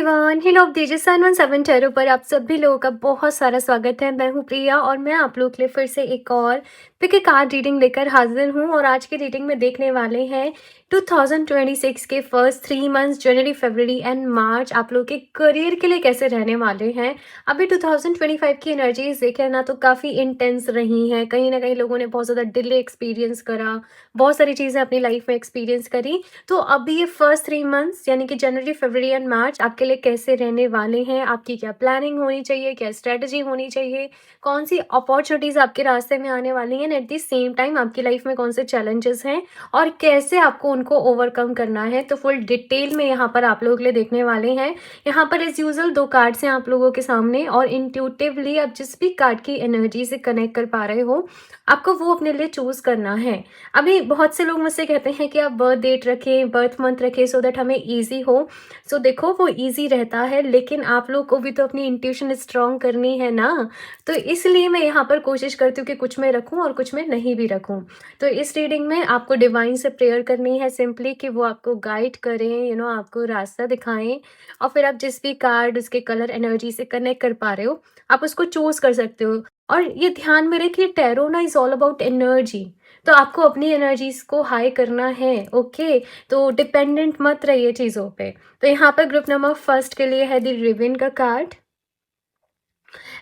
Everyone, hello of दीजिए 117 tarot पर आप सभी लोगों का बहुत सारा स्वागत है। मैं हूँ प्रिया और मैं आप लोगों के लिए फिर से एक और पिक ए कार्ड रीडिंग लेकर हाजिर हूँ। और आज की रीडिंग में देखने वाले हैं 2026 के फर्स्ट 3 मंथ्स जनवरी, फरवरी एंड मार्च आप लोग के करियर के लिए कैसे रहने वाले हैं। अभी 2025 की एनर्जीज देखें ना तो काफ़ी इंटेंस रही हैं। कहीं ना कहीं लोगों ने बहुत ज़्यादा डिले एक्सपीरियंस करा, बहुत सारी चीज़ें अपनी लाइफ में एक्सपीरियंस करी। तो अभी ये फर्स्ट 3 मंथ्स यानी कि जनवरी, फरवरी एंड मार्च आपके लिए कैसे रहने वाले हैं, आपकी क्या प्लानिंग होनी चाहिए, क्या स्ट्रेटजी होनी चाहिए, कौन सी अपॉर्चुनिटीज़ आपके रास्ते में आने वाली हैं, एट द सेम टाइम आपकी लाइफ में कौन से चैलेंजेस हैं और कैसे आपको उनको ओवरकम करना है। तो फुल डिटेल में यहाँ पर आप लोगों के लिए देखने वाले हैं। यहाँ पर एज यूजल 2 कार्ड्स हैं आप लोगों के सामने और इंट्यूटिवली आप जिस भी कार्ड की एनर्जी से कनेक्ट कर पा रहे हो आपको वो अपने लिए चूज करना है। अभी बहुत से लोग मुझसे कहते हैं कि आप बर्थ डेट रखें, बर्थ मंथ रखें सो दैट हमें ईजी हो। सो देखो वो ईजी रहता है, लेकिन आप लोग को भी तो अपनी इंट्यूशन स्ट्रॉन्ग करनी है ना। तो इसलिए मैं यहाँ पर कोशिश करती हूँ कि कुछ में रखूँ और कुछ में नहीं भी रखूँ। तो इस रीडिंग में आपको डिवाइन से प्रेयर करनी है सिंपली कि वो आपको गाइड करें, आपको रास्ता दिखाएं। और फिर आप जिस भी कार्ड उसके कलर एनर्जी से कनेक्ट कर पा रहे हो आप उसको चूज कर सकते हो। और ये ध्यान में रखिए टैरो ना इज ऑल अबाउट एनर्जी। तो आपको अपनी एनर्जीज को हाई करना है। ओके, तो डिपेंडेंट मत रहिए चीज़ों पे। तो यहाँ पर ग्रुप नंबर फर्स्ट के लिए है द रिवन का कार्ड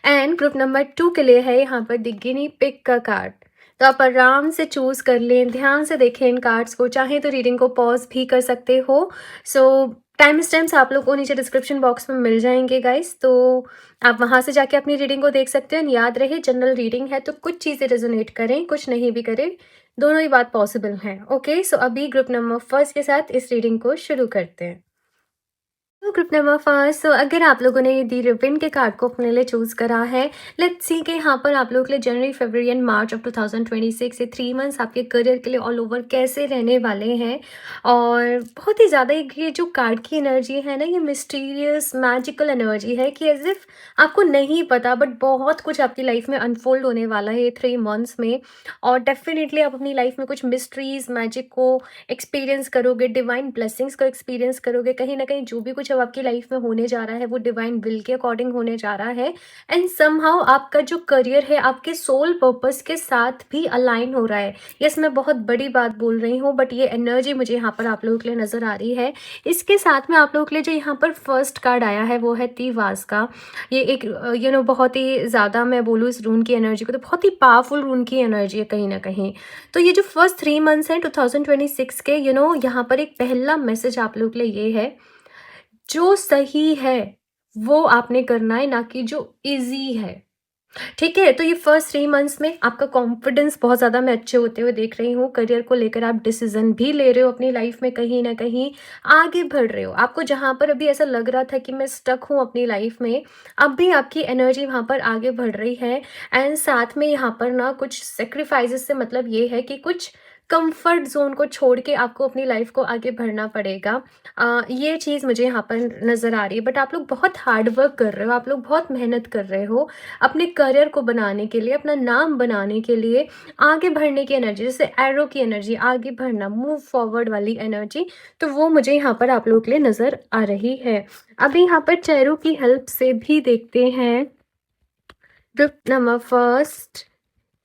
एंड ग्रुप नंबर 2 के लिए है यहाँ पर द गिनी पिग का कार्ड। तो आप आराम से चूज कर लें, ध्यान से देखें इन कार्ड्स को, चाहे तो रीडिंग को पॉज भी कर सकते हो। सो टाइम स्टैम्प्स आप लोग को नीचे डिस्क्रिप्शन बॉक्स में मिल जाएंगे गाइस, तो आप वहां से जाके अपनी रीडिंग को देख सकते हैं। याद रहे जनरल रीडिंग है तो कुछ चीज़ें रेजोनेट करें, कुछ नहीं भी करें, दोनों ही बात पॉसिबल है। ओके, सो अभी ग्रुप नंबर फर्स्ट के साथ इस रीडिंग को शुरू करते हैं। तो ग्रुप नंबर फर्स्ट, अगर आप लोगों ने दी रिबन के कार्ड को अपने लिए चूज करा है, लेट्स सी कि यहाँ पर आप लोग के लिए जनवरी, फरवरी एंड मार्च ऑफ 2026 से 3 मंथ्स आपके करियर के लिए ऑल ओवर कैसे रहने वाले हैं। और बहुत ही ज़्यादा ये जो कार्ड की एनर्जी है ना, ये मिस्टीरियस मैजिकल एनर्जी है कि एज इफ आपको नहीं पता बट बहुत कुछ आपकी लाइफ में अनफोल्ड होने वाला है ये 3 मंथ्स में। और डेफिनेटली आप अपनी लाइफ में कुछ मिस्ट्रीज मैजिक को एक्सपीरियंस करोगे, डिवाइन ब्लेसिंग्स को एक्सपीरियंस करोगे। कहीं ना कहीं जो भी कुछ अब आपकी लाइफ में होने जा रहा है वो डिवाइन विल के अकॉर्डिंग होने जा रहा है। एंड समहाउ आपका जो करियर है आपके सोल पर्पस के साथ भी अलाइन हो रहा है। यस, मैं बहुत बड़ी बात बोल रही हूँ बट ये एनर्जी मुझे यहाँ पर आप लोगों के लिए नजर आ रही है। इसके साथ में आप लोगों के लिए जो यहाँ पर फर्स्ट कार्ड आया है वो है तीवास का। ये एक बहुत ही ज़्यादा मैं बोलूँ इस रून की एनर्जी को तो बहुत ही पावरफुल रून की एनर्जी है कहीं ना कहीं। तो ये जो फर्स्ट 3 मंथ्स हैं 2026 के, यहाँ पर एक पहला मैसेज आप लोग के लिए ये है, जो सही है वो आपने करना है, ना कि जो इजी है। ठीक है, तो ये फर्स्ट 3 मंथ्स में आपका कॉन्फिडेंस बहुत ज़्यादा मैं अच्छे होते हुए देख रही हूँ। करियर को लेकर आप डिसीजन भी ले रहे हो, अपनी लाइफ में कहीं ना कहीं आगे बढ़ रहे हो। आपको जहाँ पर अभी ऐसा लग रहा था कि मैं स्टक हूँ अपनी लाइफ में, अब भी आपकी एनर्जी वहाँ पर आगे बढ़ रही है। एंड साथ में यहाँ पर ना कुछ सेक्रीफाइसेस से मतलब ये है कि कुछ कंफर्ट जोन को छोड़ के आपको अपनी लाइफ को आगे बढ़ना पड़ेगा। ये चीज़ मुझे यहाँ पर नज़र आ रही है। बट आप लोग बहुत हार्ड वर्क कर रहे हो, आप लोग बहुत मेहनत कर रहे हो अपने करियर को बनाने के लिए, अपना नाम बनाने के लिए, आगे बढ़ने की एनर्जी, जैसे एरो की एनर्जी, आगे बढ़ना, मूव फॉरवर्ड वाली एनर्जी, तो वो मुझे यहाँ पर आप लोगों के लिए नज़र आ रही है। अभी यहाँ पर चेहरों की हेल्प से भी देखते हैं ग्रुप नंबर फर्स्ट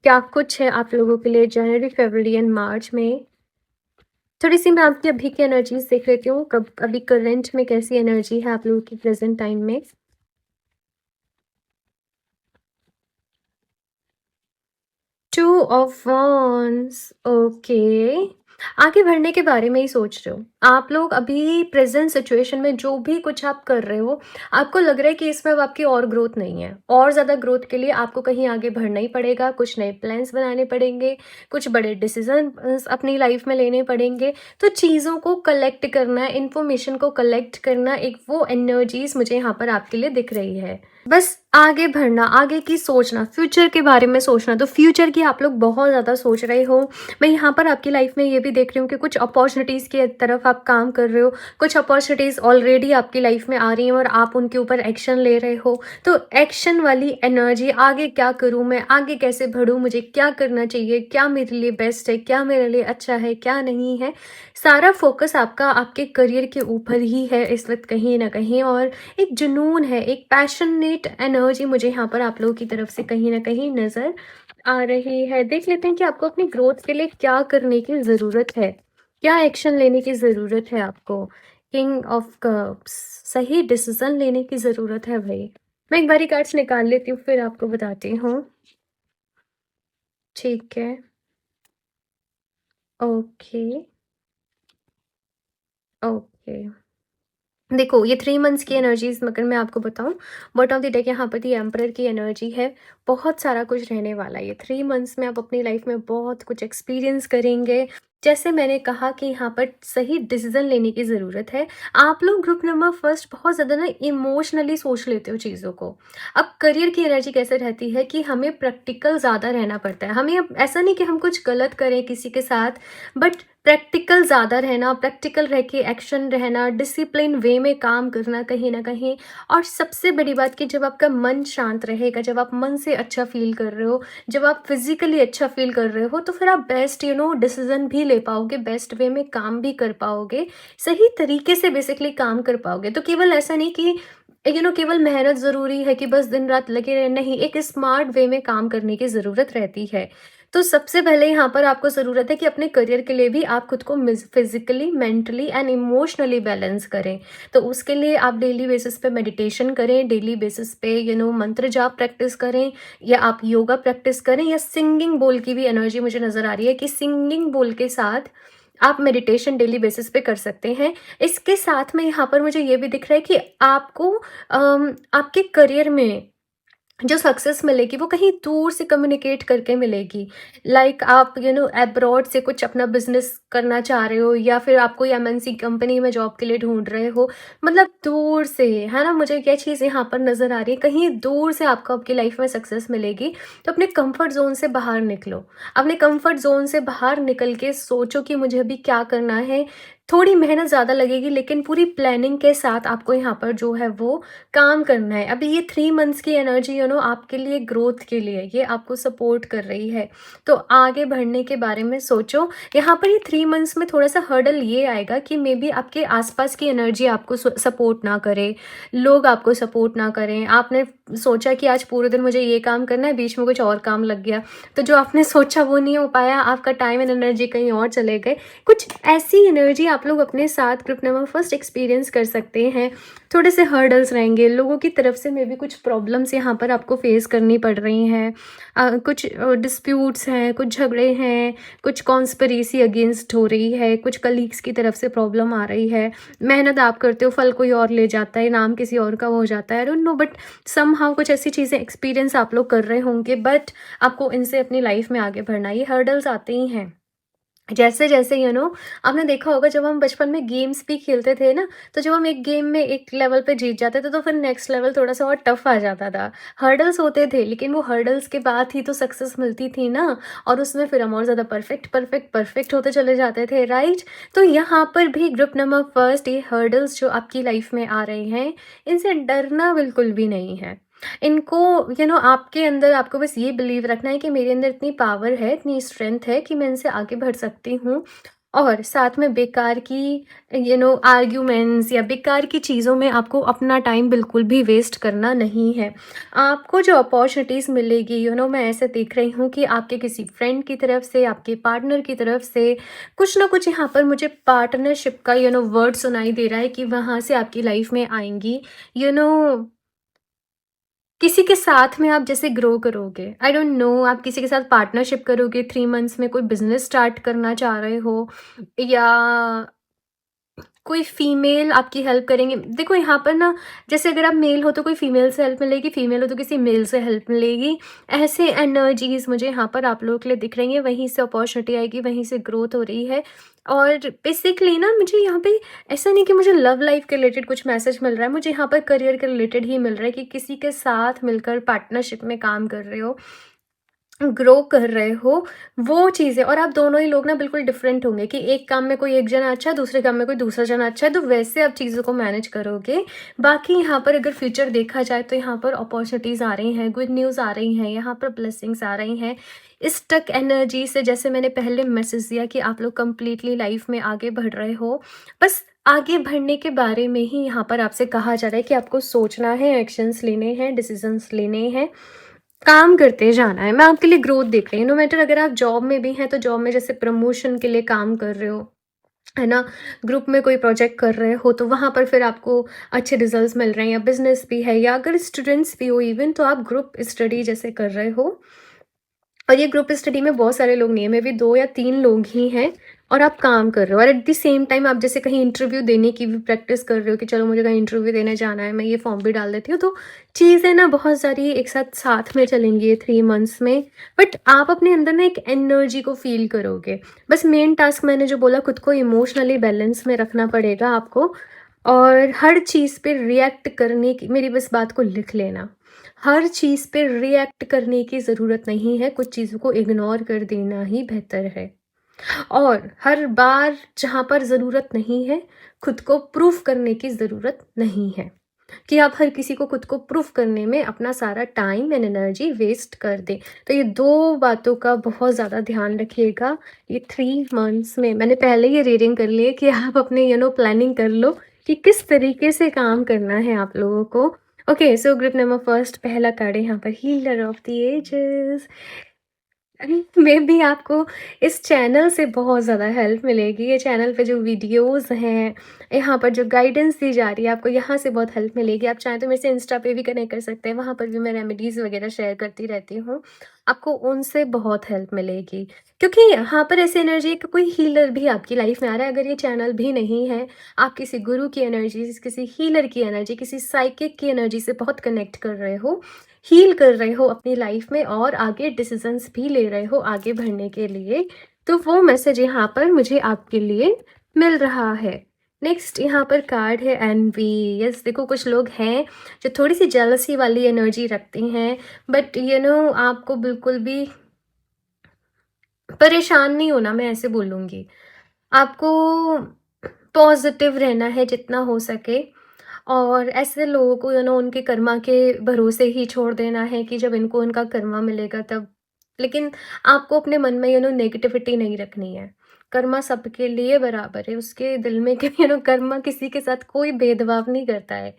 क्या कुछ है आप लोगों के लिए जनवरी, फरवरी एंड मार्च में। थोड़ी सी मैं आपकी अभी की एनर्जीज देख लेती हूँ, कब अभी करंट में कैसी एनर्जी है आप लोगों की प्रेजेंट टाइम में। 2 ऑफ wands, ओके। आगे बढ़ने के बारे में ही सोच रहे हो आप लोग अभी प्रेजेंट सिचुएशन में, जो भी कुछ आप कर रहे हो आपको लग रहा है कि इसमें अब आपकी और ग्रोथ नहीं है। और ज़्यादा ग्रोथ के लिए आपको कहीं आगे बढ़ना ही पड़ेगा, कुछ नए प्लान्स बनाने पड़ेंगे, कुछ बड़े डिसीजन अपनी लाइफ में लेने पड़ेंगे। तो चीज़ों को कलेक्ट करना, इंफॉर्मेशन को कलेक्ट करना, एक वो एनर्जीज मुझे यहाँ पर आपके लिए दिख रही है। बस आगे बढ़ना, आगे की सोचना, फ्यूचर के बारे में सोचना। तो फ्यूचर की आप लोग बहुत ज़्यादा सोच रहे हो। मैं यहाँ पर आपकी लाइफ में ये भी देख रही हूँ कि कुछ अपॉर्चुनिटीज़ की तरफ आप काम कर रहे हो, कुछ अपॉर्चुनिटीज़ ऑलरेडी आपकी लाइफ में आ रही हैं और आप उनके ऊपर एक्शन ले रहे हो। तो एक्शन वाली एनर्जी, आगे क्या करूँ मैं, आगे कैसे बढ़ूँ, मुझे क्या करना चाहिए, क्या मेरे लिए बेस्ट है, क्या मेरे लिए अच्छा है, क्या नहीं है, सारा फोकस आपका आपके करियर के ऊपर ही है इस वक्त कहीं ना कहीं। और एक जुनून है, एक पैशनेट एनर्जी मुझे यहाँ पर आप लोगों की तरफ से कहीं ना कहीं नज़र आ रही है। देख लेते हैं कि आपको अपनी ग्रोथ के लिए क्या करने की ज़रूरत है, क्या एक्शन लेने की ज़रूरत है आपको। किंग ऑफ कप्स, सही डिसीजन लेने की ज़रूरत है भाई। मैं एक बारी कार्ड्स निकाल लेती हूँ, फिर आपको बताती हूँ। ठीक है, ओके, ओके। देखो, ये 3 मंथ्स की एनर्जीज़ अगर मैं आपको बताऊँ, बॉटम ऑफ द डेक यहाँ पर दी एम्परर की एनर्जी है। बहुत सारा कुछ रहने वाला है। ये 3 मंथ्स में आप अपनी लाइफ में बहुत कुछ एक्सपीरियंस करेंगे। जैसे मैंने कहा कि यहाँ पर सही डिसीज़न लेने की ज़रूरत है। आप लोग ग्रुप नंबर फर्स्ट बहुत ज़्यादा ना इमोशनली सोच लेते हो चीज़ों को। अब करियर की एनर्जी कैसे रहती है कि हमें प्रैक्टिकल ज़्यादा रहना पड़ता है। हमें अब ऐसा नहीं कि हम कुछ गलत करें किसी के साथ, बट प्रैक्टिकल ज़्यादा रहना, प्रैक्टिकल रह के एक्शन रहना, डिसिप्लिन वे में काम करना कहीं न कहीं। और सबसे बड़ी बात कि जब आपका मन शांत रहेगा, जब आप मन से अच्छा फ़ील कर रहे हो, जब आप फिज़िकली अच्छा फ़ील कर रहे हो, तो फिर आप बेस्ट डिसीज़न भी ले पाओगे, बेस्ट वे में काम भी कर पाओगे, सही तरीके से बेसिकली काम कर पाओगे। तो केवल ऐसा नहीं कि केवल मेहनत ज़रूरी है कि बस दिन-रात लगे रहें, नहीं, एक स्मार्ट वे में काम करने की ज़रूरत रहती है। तो सबसे पहले यहाँ पर आपको ज़रूरत है कि अपने करियर के लिए भी आप खुद को physically, mentally and emotionally balance करें। तो उसके लिए आप डेली बेसिस पे मेडिटेशन करें, डेली बेसिस पे मंत्र जाप प्रैक्टिस करें, या आप योगा प्रैक्टिस करें, या सिंगिंग बोल की भी एनर्जी मुझे नज़र आ रही है कि सिंगिंग बोल के साथ आप मेडिटेशन डेली बेसिस पे कर सकते हैं। इसके साथ में यहाँ पर मुझे ये भी दिख रहा है कि आपको आपके करियर में जो सक्सेस मिलेगी वो कहीं दूर से कम्युनिकेट करके मिलेगी। लाइक आप अब्रॉड से कुछ अपना बिजनेस करना चाह रहे हो, या फिर आप कोई एमएनसी कंपनी में जॉब के लिए ढूंढ रहे हो, मतलब दूर से, है ना। मुझे क्या चीज़ यहाँ पर नज़र आ रही है, कहीं दूर से आपको आपकी लाइफ में सक्सेस मिलेगी। तो अपने कंफर्ट जोन से बाहर निकलो, अपने कंफर्ट जोन से बाहर निकल के सोचो कि मुझे अभी क्या करना है। थोड़ी मेहनत ज़्यादा लगेगी, लेकिन पूरी प्लानिंग के साथ आपको यहाँ पर जो है वो काम करना है। अभी ये 3 मंथ्स की एनर्जी आपके लिए ग्रोथ के लिए ये आपको सपोर्ट कर रही है। तो आगे बढ़ने के बारे में सोचो। यहाँ पर ये 3 मंथ्स में थोड़ा-सा हर्डल ये आएगा कि मे बी आपके आस-पास की एनर्जी आपको सपोर्ट ना करे, लोग आपको सपोर्ट ना करें। आपने सोचा कि आज पूरे दिन मुझे ये काम करना है, बीच में कुछ और काम लग गया। तो जो आपने सोचा वो नहीं हो पाया, आपका टाइम एंड एनर्जी कहीं और चले गए। कुछ ऐसी एनर्जी आप लोग अपने साथ ग्रुप नंबर फर्स्ट एक्सपीरियंस कर सकते हैं। थोड़े से हर्डल्स रहेंगे, लोगों की तरफ से मे बी कुछ प्रॉब्लम्स यहाँ पर आपको फेस करनी पड़ रही हैं। कुछ डिस्प्यूट्स हैं, कुछ झगड़े हैं, कुछ कॉन्स्पिरेसी अगेंस्ट हो रही है, कुछ कलीग्स की तरफ से प्रॉब्लम आ रही है। मेहनत आप करते हो, फल कोई और ले जाता है, नाम किसी और का हो जाता है, I don't know, but somehow कुछ ऐसी चीज़ें एक्सपीरियंस आप लोग कर रहे होंगे, बट आपको इनसे अपनी लाइफ में आगे बढ़ना है। ये हर्डल्स आते ही हैं। जैसे-जैसे आपने देखा होगा जब हम बचपन में गेम्स भी खेलते थे ना, तो जब हम एक गेम में एक लेवल पे जीत जाते थे, तो फिर नेक्स्ट लेवल थोड़ा-सा और टफ आ जाता था। हर्डल्स होते थे, लेकिन वो हर्डल्स के बाद ही तो सक्सेस मिलती थी ना, और उसमें फिर हम और ज़्यादा परफेक्ट होते चले जाते थे, राइट? तो यहाँ पर भी ग्रुप नंबर फर्स्ट, ये हर्डल्स जो आपकी लाइफ में आ रहे हैं, इनसे डरना बिल्कुल भी नहीं है। इनको आपके अंदर आपको बस ये बिलीव रखना है कि मेरे अंदर इतनी पावर है, इतनी स्ट्रेंथ है कि मैं इनसे आगे बढ़ सकती हूँ। और साथ में बेकार की आर्ग्यूमेंट्स या बेकार की चीज़ों में आपको अपना टाइम बिल्कुल भी वेस्ट करना नहीं है। आपको जो अपॉर्चुनिटीज़ मिलेगी, मैं ऐसे देख रही हूँ कि आपके किसी फ्रेंड की तरफ से, आपके पार्टनर की तरफ से कुछ ना कुछ यहाँ पर मुझे पार्टनरशिप का वर्ड सुनाई दे रहा है कि वहाँ से आपकी लाइफ में आएंगी। यू नो किसी के साथ में आप जैसे ग्रो करोगे, आई डोंट नो, आप किसी के साथ पार्टनरशिप करोगे, 3 मंथ्स में कोई बिज़नेस स्टार्ट करना चाह रहे हो, या कोई फीमेल आपकी हेल्प करेंगे। देखो यहाँ पर ना, जैसे अगर आप मेल हो तो कोई फीमेल से हेल्प मिलेगी, फीमेल हो तो किसी मेल से हेल्प मिलेगी। ऐसे एनर्जीज़ मुझे यहाँ पर आप लोगों के लिए दिख रही हैं, वहीं से अपॉर्चुनिटी आएगी, वहीं से ग्रोथ हो रही है। और बेसिकली ना मुझे यहाँ पे ऐसा नहीं कि मुझे लव लाइफ के रिलेटेड कुछ मैसेज मिल रहा है, मुझे यहाँ पर करियर के रिलेटेड ही मिल रहा है कि किसी के साथ मिलकर पार्टनरशिप में काम कर रहे हो। ग्रो कर रहे हो, वो चीज़ें। और आप दोनों ही लोग ना बिल्कुल डिफरेंट होंगे कि एक काम में कोई एक जना अच्छा है, दूसरे काम में कोई दूसरा जना अच्छा है, तो वैसे आप चीज़ों को मैनेज करोगे। बाकी यहाँ पर अगर फ्यूचर देखा जाए तो यहाँ पर अपॉर्चुनिटीज़ आ रही हैं, गुड न्यूज़ आ रही हैं, यहाँ पर ब्लेसिंग्स आ रही हैं। स्टक एनर्जी से, जैसे मैंने पहले मैसेज दिया कि आप लोग कंप्लीटली लाइफ में आगे बढ़ रहे हो। बस आगे बढ़ने के बारे में ही यहाँ पर आपसे कहा जा रहा है कि आपको सोचना है, एक्शंस लेने हैं, डिसीजंस लेने हैं, काम करते जाना है। मैं आपके लिए ग्रोथ देख रही हूँ। नो मैटर अगर आप जॉब में भी हैं, तो जॉब में जैसे प्रमोशन के लिए काम कर रहे हो, है ना? ग्रुप में कोई प्रोजेक्ट कर रहे हो, तो वहाँ पर फिर आपको अच्छे रिजल्ट्स मिल रहे हैं, या बिज़नेस भी है, या अगर स्टूडेंट्स भी हो इवन, तो आप ग्रुप स्टडी जैसे कर रहे हो। और ये ग्रुप स्टडी में बहुत सारे लोग नहीं है, मे बी 2 या 3 लोग ही हैं, और आप काम कर रहे हो। और एट द सेम टाइम आप जैसे कहीं इंटरव्यू देने की भी प्रैक्टिस कर रहे हो कि चलो मुझे कहीं इंटरव्यू देने जाना है, मैं ये फॉर्म भी डाल देती हूँ। तो चीज़ें ना बहुत सारी एक साथ साथ में चलेंगी ये 3 मंथ्स में। बट आप अपने अंदर ना एक एनर्जी को फ़ील करोगे। बस मेन टास्क मैंने जो बोला, खुद को इमोशनली बैलेंस में रखना पड़ेगा आपको, और हर चीज़ पे रिएक्ट करने की, मेरी बस बात को लिख लेना। हर चीज़ पे रिएक्ट करने की ज़रूरत नहीं है, कुछ चीज़ों को इग्नोर कर देना ही बेहतर है। और हर बार जहाँ पर ज़रूरत नहीं है, खुद को प्रूफ करने की ज़रूरत नहीं है, कि आप हर किसी को खुद को प्रूफ करने में अपना सारा टाइम एंड एनर्जी वेस्ट कर दें। तो ये 2 बातों का बहुत ज़्यादा ध्यान रखिएगा। ये 3 मंथ्स में मैंने पहले ही रीडिंग कर ली है कि आप अपने प्लानिंग कर लो कि किस तरीके से काम करना है आप लोगों को। Okay, so group number first, पहला कार्ड है यहाँ पर, healer of the ages. Maybe आपको इस चैनल से बहुत ज़्यादा हेल्प मिलेगी। ये चैनल पे जो वीडियोस हैं, यहाँ पर जो गाइडेंस दी जा रही है, आपको यहाँ से बहुत हेल्प मिलेगी। आप चाहें तो मेरे से इंस्टा पे भी कनेक्ट कर सकते हैं, वहाँ पर भी मैं रेमेडीज़ वगैरह शेयर करती रहती हूँ। आपको उनसे बहुत हेल्प मिलेगी, क्योंकि यहाँ पर ऐसी एनर्जी है कि कोई हीलर भी आपकी लाइफ में आ रहा है। अगर ये चैनल भी नहीं है, आप किसी गुरु की एनर्जी, किसी हीलर की एनर्जी, किसी साइकिक की एनर्जी से बहुत कनेक्ट कर रहे हो, हील कर रहे हो अपनी लाइफ में, और आगे डिसीजंस भी ले रहे हो आगे बढ़ने के लिए, तो वो मैसेज यहाँ पर मुझे आपके लिए मिल रहा है। नेक्स्ट यहाँ पर कार्ड है एनवी। यस, देखो कुछ लोग हैं जो थोड़ी सी जेलसी वाली एनर्जी रखती हैं, बट आपको बिल्कुल भी परेशान नहीं होना, मैं ऐसे बोलूँगी। आपको पॉजिटिव रहना है जितना हो सके, और ऐसे लोगों को उनके कर्मा के भरोसे ही छोड़ देना है कि जब इनको उनका कर्मा मिलेगा तब। लेकिन आपको अपने मन में नेगेटिविटी नहीं रखनी है। कर्मा सबके लिए बराबर है, उसके दिल में कि कर्मा किसी के साथ कोई भेदभाव नहीं करता है।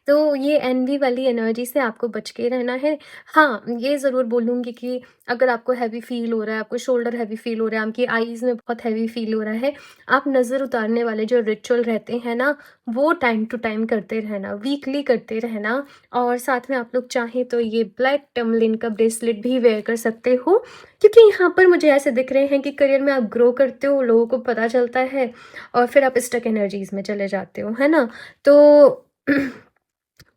तो ये एनवी वाली एनर्जी से आपको बच के रहना है। हाँ, ये ज़रूर बोलूँगी कि अगर आपको हैवी फ़ील हो रहा है, आपको शोल्डर हैवी फ़ील हो रहा है, आपकी आईज़ में बहुत हैवी फ़ील हो रहा है, आप नज़र उतारने वाले जो रिचुअल रहते हैं ना, वो टाइम टू टाइम करते रहना, वीकली करते रहना। और साथ में आप लोग चाहें तो ये ब्लैक टर्मलिन का ब्रेसलेट भी वेयर कर सकते हो, क्योंकि यहाँ पर मुझे ऐसे दिख रहे हैं कि करियर में आप ग्रो करते हो, लोगों को पता चलता है, और फिर आप स्टक एनर्जीज़ में चले जाते हो, है ना? तो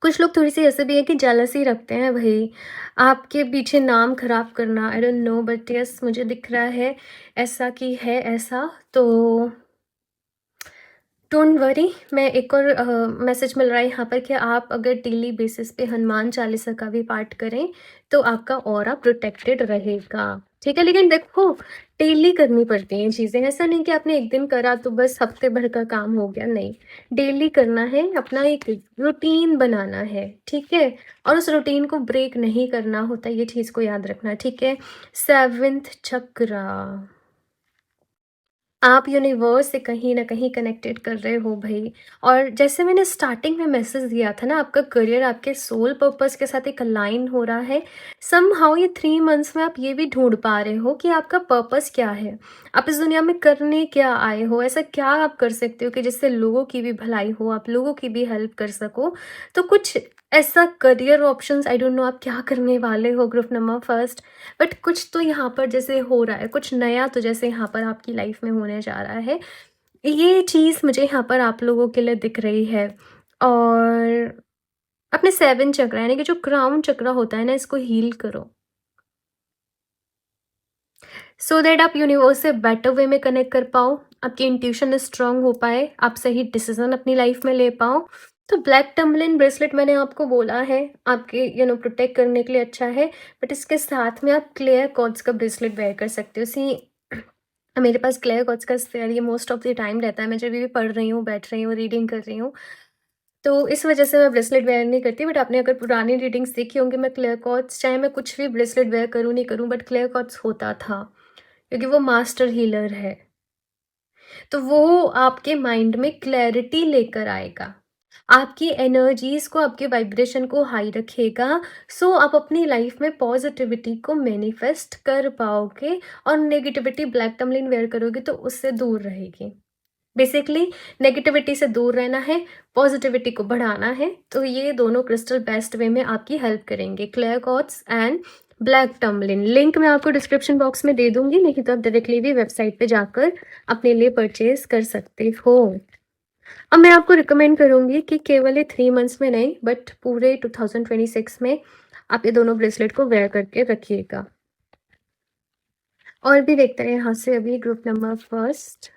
कुछ लोग थोड़ी-सी ऐसे भी है कि जेलसी रखते हैं भई, आपके पीछे नाम खराब करना, I don't know, but yes मुझे दिख रहा है ऐसा कि है ऐसा। तो डोंट वरी, मैं एक और मैसेज मिल रहा है यहाँ पर कि आप अगर डेली बेसिस पे हनुमान चालीसा का भी पाठ करें, तो आपका ऑरा प्रोटेक्टेड रहेगा, ठीक है? लेकिन देखो, डेली करनी पड़ती हैं चीज़ें, ऐसा नहीं कि आपने एक दिन करा तो बस हफ्ते भर का काम हो गया, नहीं। डेली करना है, अपना एक रूटीन बनाना है, ठीक है? और उस रूटीन को ब्रेक नहीं करना होता, ये चीज़ को याद रखना, ठीक है? 7th चक्रा, आप यूनिवर्स से कहीं न कहीं कनेक्टेड कर रहे हो भई। और जैसे मैंने स्टार्टिंग में मैसेज दिया था ना, आपका करियर आपके सोल पर्पस के साथ एक अलाइन हो रहा है। समहाउ ये 3 मंथ्स में आप ये भी ढूँढ पा रहे हो कि आपका पर्पस क्या है? आप इस दुनिया में करने क्या आए हो? ऐसा क्या आप कर सकते हो कि जिससे लोगों की भी भलाई हो, आप लोगों की भी हेल्प कर सको? तो कुछ ऐसा career options, I don't know आप क्या करने वाले हो ग्रुप नंबर फर्स्ट, बट कुछ तो यहाँ पर जैसे हो रहा है, कुछ नया तो जैसे यहाँ पर आपकी लाइफ में होने जा रहा है। ये चीज़ मुझे यहाँ पर आप लोगों के लिए दिख रही है। और अपने 7 चक्र यानी कि जो क्राउन चक्र होता है ना, इसको हील करो, सो दैट आप यूनिवर्स से बेटर वे में कनेक्ट कर पाओ, आपकी इंट्यूशन स्ट्रांग हो पाए, आप सही डिसीजन अपनी लाइफ में ले पाओ, तो ब्लैक टर्मलिन ब्रेसलेट मैंने आपको बोला है, आपके प्रोटेक्ट करने के लिए अच्छा है, बट इसके साथ में आप क्लियर क्वार्ट्ज का ब्रेसलेट वेयर कर सकते हो। मेरे पास क्लियर क्वार्ट्ज का स्पेयर ये मोस्ट ऑफ द टाइम रहता है, मैं जब भी पढ़ रही हूँ, बैठ रही हूँ, रीडिंग कर रही हूँ, तो इस वजह से मैं ब्रेसलेट वेयर नहीं करती। बट आपने अगर पुरानी रीडिंग्स देखी होंगी, मैं क्लियर क्वार्ट्ज, चाहे मैं कुछ भी ब्रेसलेट वेयर करूँ नहीं करूँ, बट क्लियर क्वार्ट्ज होता था, क्योंकि वो मास्टर हीलर है। तो वो आपके माइंड में क्लैरिटी लेकर आएगा, आपकी एनर्जीज़ को, आपके वाइब्रेशन को हाई रखेगा। सो आप अपनी लाइफ में पॉजिटिविटी को मैनिफेस्ट कर पाओगे, और नेगेटिविटी ब्लैक टर्मलिन वेयर करोगे तो उससे दूर रहेगी। बेसिकली नेगेटिविटी से दूर रहना है, पॉजिटिविटी को बढ़ाना है, तो ये दोनों क्रिस्टल बेस्ट वे में आपकी हेल्प करेंगे, clear quartz and black tourmaline. Link मैं आपको डिस्क्रिप्शन बॉक्स में दे दूंगी, नहीं तो आप डायरेक्टली भी वेबसाइट पे जाकर अपने लिए परचेज कर सकते हो। अब मैं आपको रिकमेंड करूँगी कि केवल ये 3 मंथ्स में नहीं, बट पूरे 2026 में आप ये दोनों ब्रेसलेट को वेयर करके रखिएगा। और भी देखते हैं यहाँ से अभी group number first.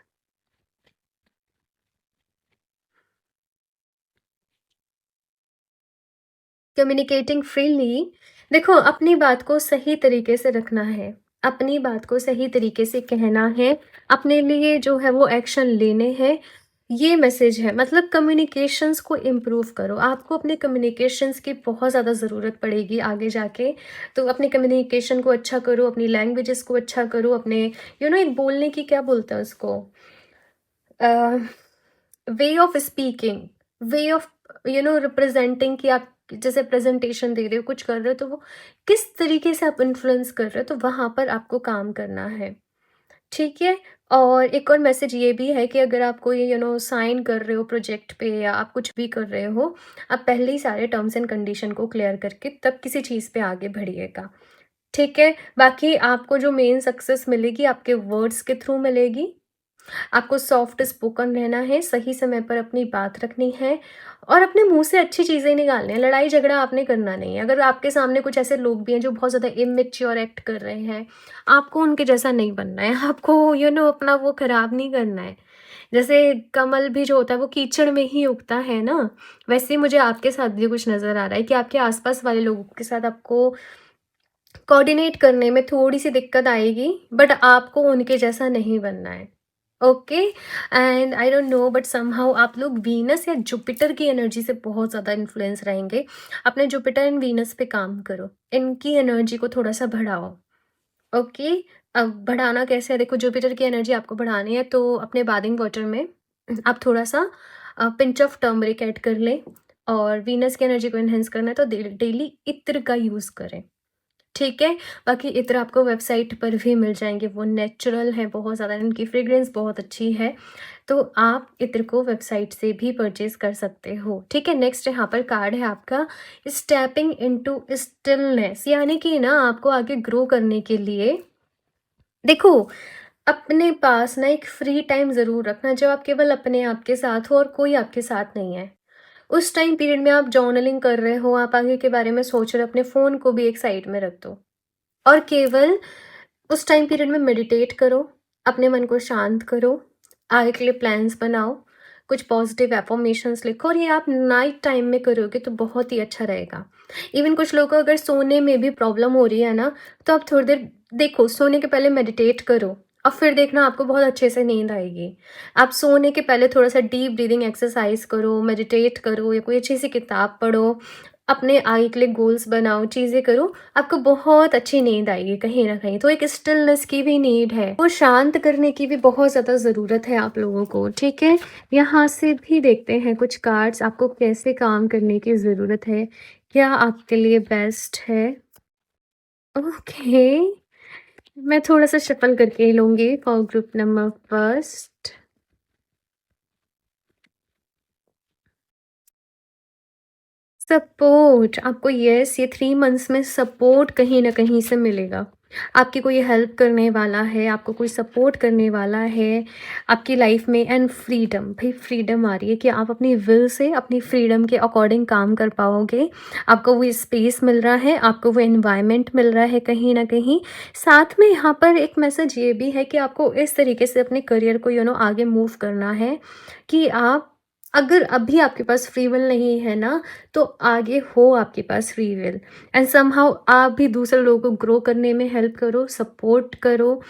Communicating freely. देखो, अपनी बात को सही तरीके से रखना है, अपनी बात को सही तरीके से कहना है, अपने लिए जो है वो एक्शन लेने हैं, ये मैसेज है। मतलब कम्युनिकेशंस को इम्प्रूव करो, आपको अपने कम्युनिकेशंस की बहुत ज़्यादा ज़रूरत पड़ेगी आगे जाके। तो अपने कम्युनिकेशन को अच्छा करो, अपनी लैंग्वेजेस को अच्छा करो, अपने एक बोलने की क्या बोलते हैं उसको, way of speaking, way of representing, कि आप जैसे प्रेजेंटेशन दे रहे हो, कुछ कर रहे हो, तो वो किस तरीके से आप इन्फ्लुएंस कर रहे हो, तो वहाँ पर आपको काम करना है। ठीक है। और एक और मैसेज ये भी है कि अगर आप कोई साइन कर रहे हो प्रोजेक्ट पे, या आप कुछ भी कर रहे हो, आप पहले ही सारे टर्म्स एंड कंडीशन को क्लियर करके तब किसी चीज़ पे आगे बढ़िएगा। ठीक है। बाकी आपको जो मेन सक्सेस मिलेगी आपके वर्ड्स के थ्रू मिलेगी। आपको सॉफ्ट स्पोकन रहना है, सही समय पर अपनी बात रखनी है, और अपने मुँह से अच्छी चीज़ें निकालनी है। लड़ाई झगड़ा आपने करना नहीं है। अगर आपके सामने कुछ ऐसे लोग भी हैं जो बहुत ज़्यादा इमैच्योर एक्ट कर रहे हैं, आपको उनके जैसा नहीं बनना है। आपको अपना वो खराब नहीं करना है। जैसे कमल भी जो होता है वो कीचड़ में ही उगता है ना, वैसे ही मुझे आपके साथ भी कुछ नज़र आ रहा है कि आपके आस-पास वाले लोगों के साथ आपको कोऑर्डिनेट करने में थोड़ी-सी दिक्कत आएगी, बट आपको उनके जैसा नहीं बनना है। Okay. And I don't know, but somehow आप लोग वीनस या जुपिटर की एनर्जी से बहुत ज़्यादा इन्फ्लुएंस रहेंगे। अपने जुपिटर एंड वीनस पे काम करो, इनकी एनर्जी को थोड़ा-सा बढ़ाओ। ओके। अब बढ़ाना कैसे है, देखो, जुपिटर की एनर्जी आपको बढ़ानी है तो अपने बाथिंग वाटर में आप थोड़ा-सा पिंच ऑफ टर्मरिक ऐड कर लें, और वीनस की एनर्जी को एनहांस करना है तो डेली इत्र का यूज़ करें। ठीक है। बाकी इत्र आपको वेबसाइट पर भी मिल जाएँगे, वो नेचुरल हैं बहुत ज़्यादा, इनकी फ्रेग्रेंस बहुत अच्छी है, तो आप इत्र को वेबसाइट से भी परचेज़ कर सकते हो। ठीक है। नेक्स्ट यहाँ पर कार्ड है आपका स्टेपिंग इनटू स्टिलनेस, यानी कि ना आपको आगे ग्रो करने के लिए, देखो, अपने पास ना एक फ्री टाइम ज़रूर रखना, जब आप केवल अपने आप के साथ हो और कोई आपके साथ नहीं है। उस टाइम पीरियड में आप जर्नलिंग कर रहे हो, आप आगे के बारे में सोच रहे हो, अपने फ़ोन को भी एक साइड में रख दो, और केवल उस टाइम पीरियड में मेडिटेट करो, अपने मन को शांत करो, आगे के लिए प्लान्स बनाओ, कुछ पॉजिटिव एफर्मेशंस लिखो, और ये आप नाइट टाइम में करोगे तो बहुत ही अच्छा रहेगा। इवन कुछ लोगों को अगर सोने में भी प्रॉब्लम हो रही है ना, तो आप थोड़ी देर, देखो, सोने के पहले मेडिटेट करो, और फिर देखना आपको बहुत अच्छे से नींद आएगी। आप सोने के पहले थोड़ा-सा डीप ब्रीदिंग एक्सरसाइज करो, मेडिटेट करो, या कोई अच्छी-सी किताब पढ़ो, अपने आगे के लिए गोल्स बनाओ, चीज़ें करो, आपको बहुत अच्छी नींद आएगी कहीं न कहीं। तो एक स्टिलनेस की भी नीड है, वो शांत करने की भी बहुत ज़्यादा ज़रूरत है आप लोगों को। ठीक है। यहाँ से भी देखते हैं कुछ कार्ड्स, आपको कैसे काम करने की ज़रूरत है, क्या आपके लिए बेस्ट है। ओके, मैं थोड़ा-सा शफ़ल करके लूँगी for group number first. Support आपको, यस, ये 3 मंथ्स में सपोर्ट कहीं न कहीं से मिलेगा। आपकी कोई हेल्प करने वाला है, आपको कोई सपोर्ट करने वाला है आपकी लाइफ में। एंड फ्रीडम, भई फ्रीडम आ रही है कि आप अपनी विल से, अपनी फ्रीडम के अकॉर्डिंग काम कर पाओगे। आपको वो स्पेस मिल रहा है, आपको वो एनवायरनमेंट मिल रहा है कहीं न कहीं। साथ में यहाँ पर एक मैसेज ये भी है कि आपको इस तरीके से अपने करियर को आगे मूव करना है कि आप अगर अभी आपके पास फ्री विल नहीं है ना, तो आगे हो आपके पास फ्री विल, एंड समहाउ आप भी दूसरे लोगों को ग्रो करने में हेल्प करो, सपोर्ट करो,